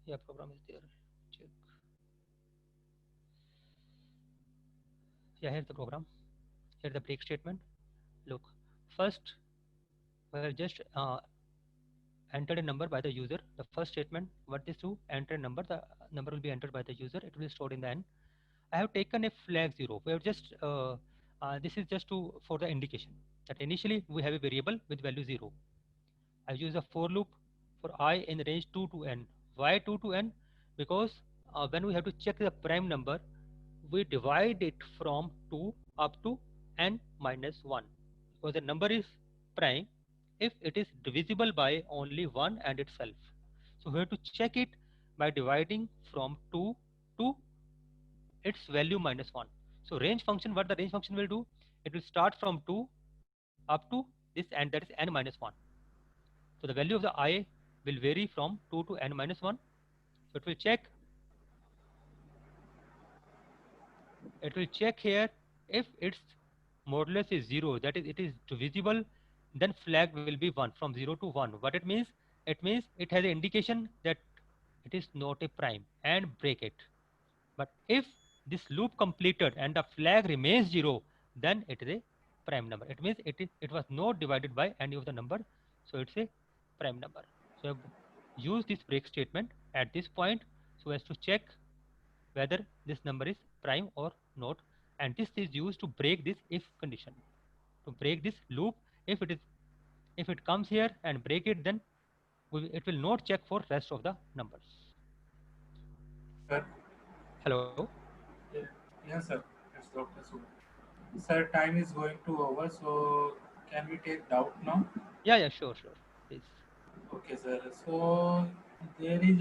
Yeah, program is there. Check. Yeah, here's the program. Here's the break statement. Look, first we have just entered a number by the user. The first statement, what is to enter a number, the number will be entered by the user. It will be stored in the n. I have taken a flag 0. We have just this is just to for the indication that initially we have a variable with value 0. I use a for loop for I in range 2 to n. Why 2 to n? Because when we have to check the prime number, we divide it from 2 up to n minus 1. Because the number is prime if it is divisible by only 1 and itself. So we have to check it by dividing from 2 to its value minus 1. So range function, what the range function will do, it will start from 2 up to this n, that is n minus 1. So the value of the I will vary from 2 to n minus 1. So it will check here if its modulus is 0, that is it is divisible, then flag will be 1 from 0 to 1. What it means? It means it has an indication that it is not a prime and break it. But if this loop completed and the flag remains 0, then it is a prime number. It means it was not divided by any of the number, so it's a prime number. So use this break statement at this point so as to check whether this number is prime or not, and this is used to break this if condition. To break this loop, if it comes here and break it, then it will not check for rest of the numbers. Sir? Hello? Yes, sir. It's Dr. Subha. Sir, time is going to over, so can we take doubt now? Yeah, sure, please. Okay, sir. So there is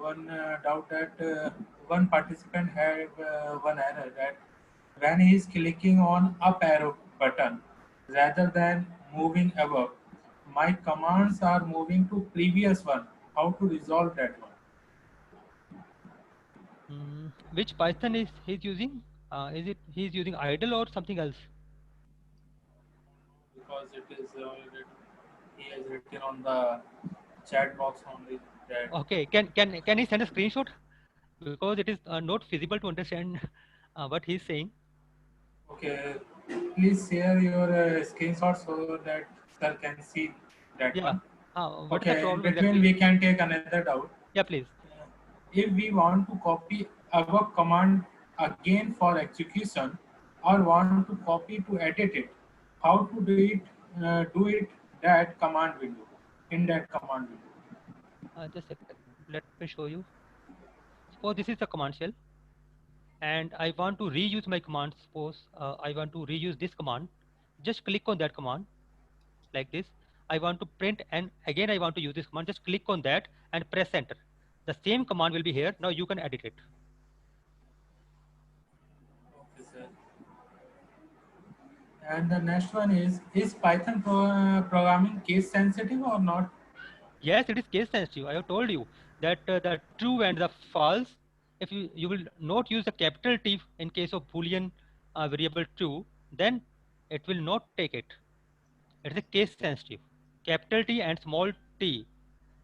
one doubt that one participant had one error that when he is clicking on up arrow button rather than moving above, my commands are moving to previous one. How to resolve that one? Which Python is he's using? Is it he's using idle or something else? Because it is he has written on the chat box only that. Okay, can he send a screenshot? Because it is not feasible to understand what he's saying. Okay, please share your screenshot so that sir can see that Yeah. one. What is the Okay, in problem between exactly? we can take another doubt. Yeah, please. If we want to copy our command again for execution or want to copy to edit it, how to do it? Do it that command window in that command window. Just a second. Let me show you. Suppose this is the command shell, and I want to reuse my command. Suppose I want to reuse this command. Just click on that command like this. I want to print, and again I want to use this command. Just click on that and press enter. The same command will be here. Now you can edit it. Okay, sir. And the next one is Python programming case sensitive or not? Yes, it is case sensitive. I have told you that the true and the false, if you will not use the capital T in case of Boolean variable true, then it will not take it. It is a case sensitive. Capital T and small t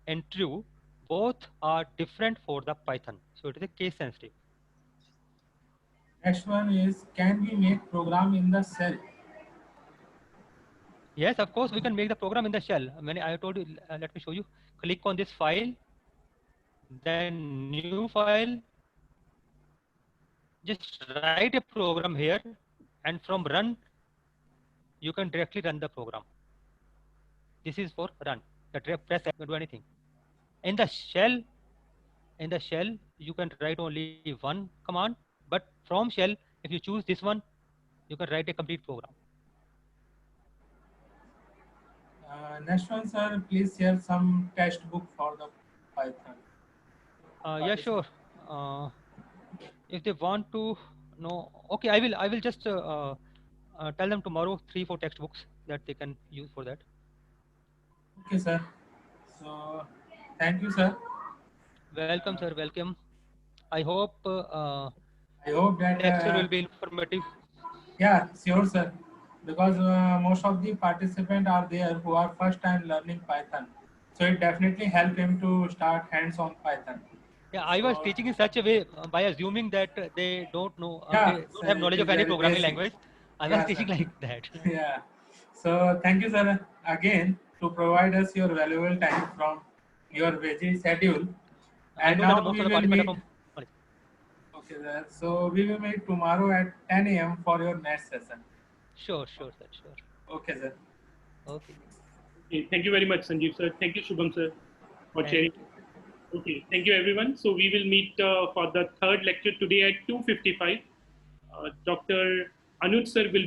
in true both are different for the Python. So it is a case sensitive. Next one is, can we make program in the shell? Yes, of course, we can make the program in the shell. When I told you, let me show you. Click on this file, then new file. Just write a program here, and from run, you can directly run the program. This is for run. Press do anything. In the shell, you can write only one command, but from shell, if you choose this one, you can write a complete program. Next one, sir, please share some textbook for the Python. Yeah, sure. If they want to know, okay, I will just tell them tomorrow 3-4 textbooks that they can use for that. Okay, sir. So, thank you, sir. Welcome, sir. Welcome. I hope I hope that lecture will be informative. yeah, sure, sir. Because most of the participants are there who are first time learning Python, so it definitely help him to start hands-on Python. Yeah, I was So, teaching in such a way by assuming that they don't know, yeah, they so don't have it knowledge is of any very programming basic. language. I was Yeah, teaching sir. like that. Yeah. So thank you, sir, again to provide us your valuable time from your busy schedule. I And know that the now most we of the will participants are meet. from. Sorry. Okay, sir. So we will meet tomorrow at 10 a.m. for your next session. Sure, sure, sir, sure. Okay, sir. Okay. Okay, thank you very much, Sanjeev sir. Thank you, Shubham sir, for Thank sharing. you. Okay, thank you everyone. So we will meet for the third lecture today at 2:55. Dr. Anuj sir will be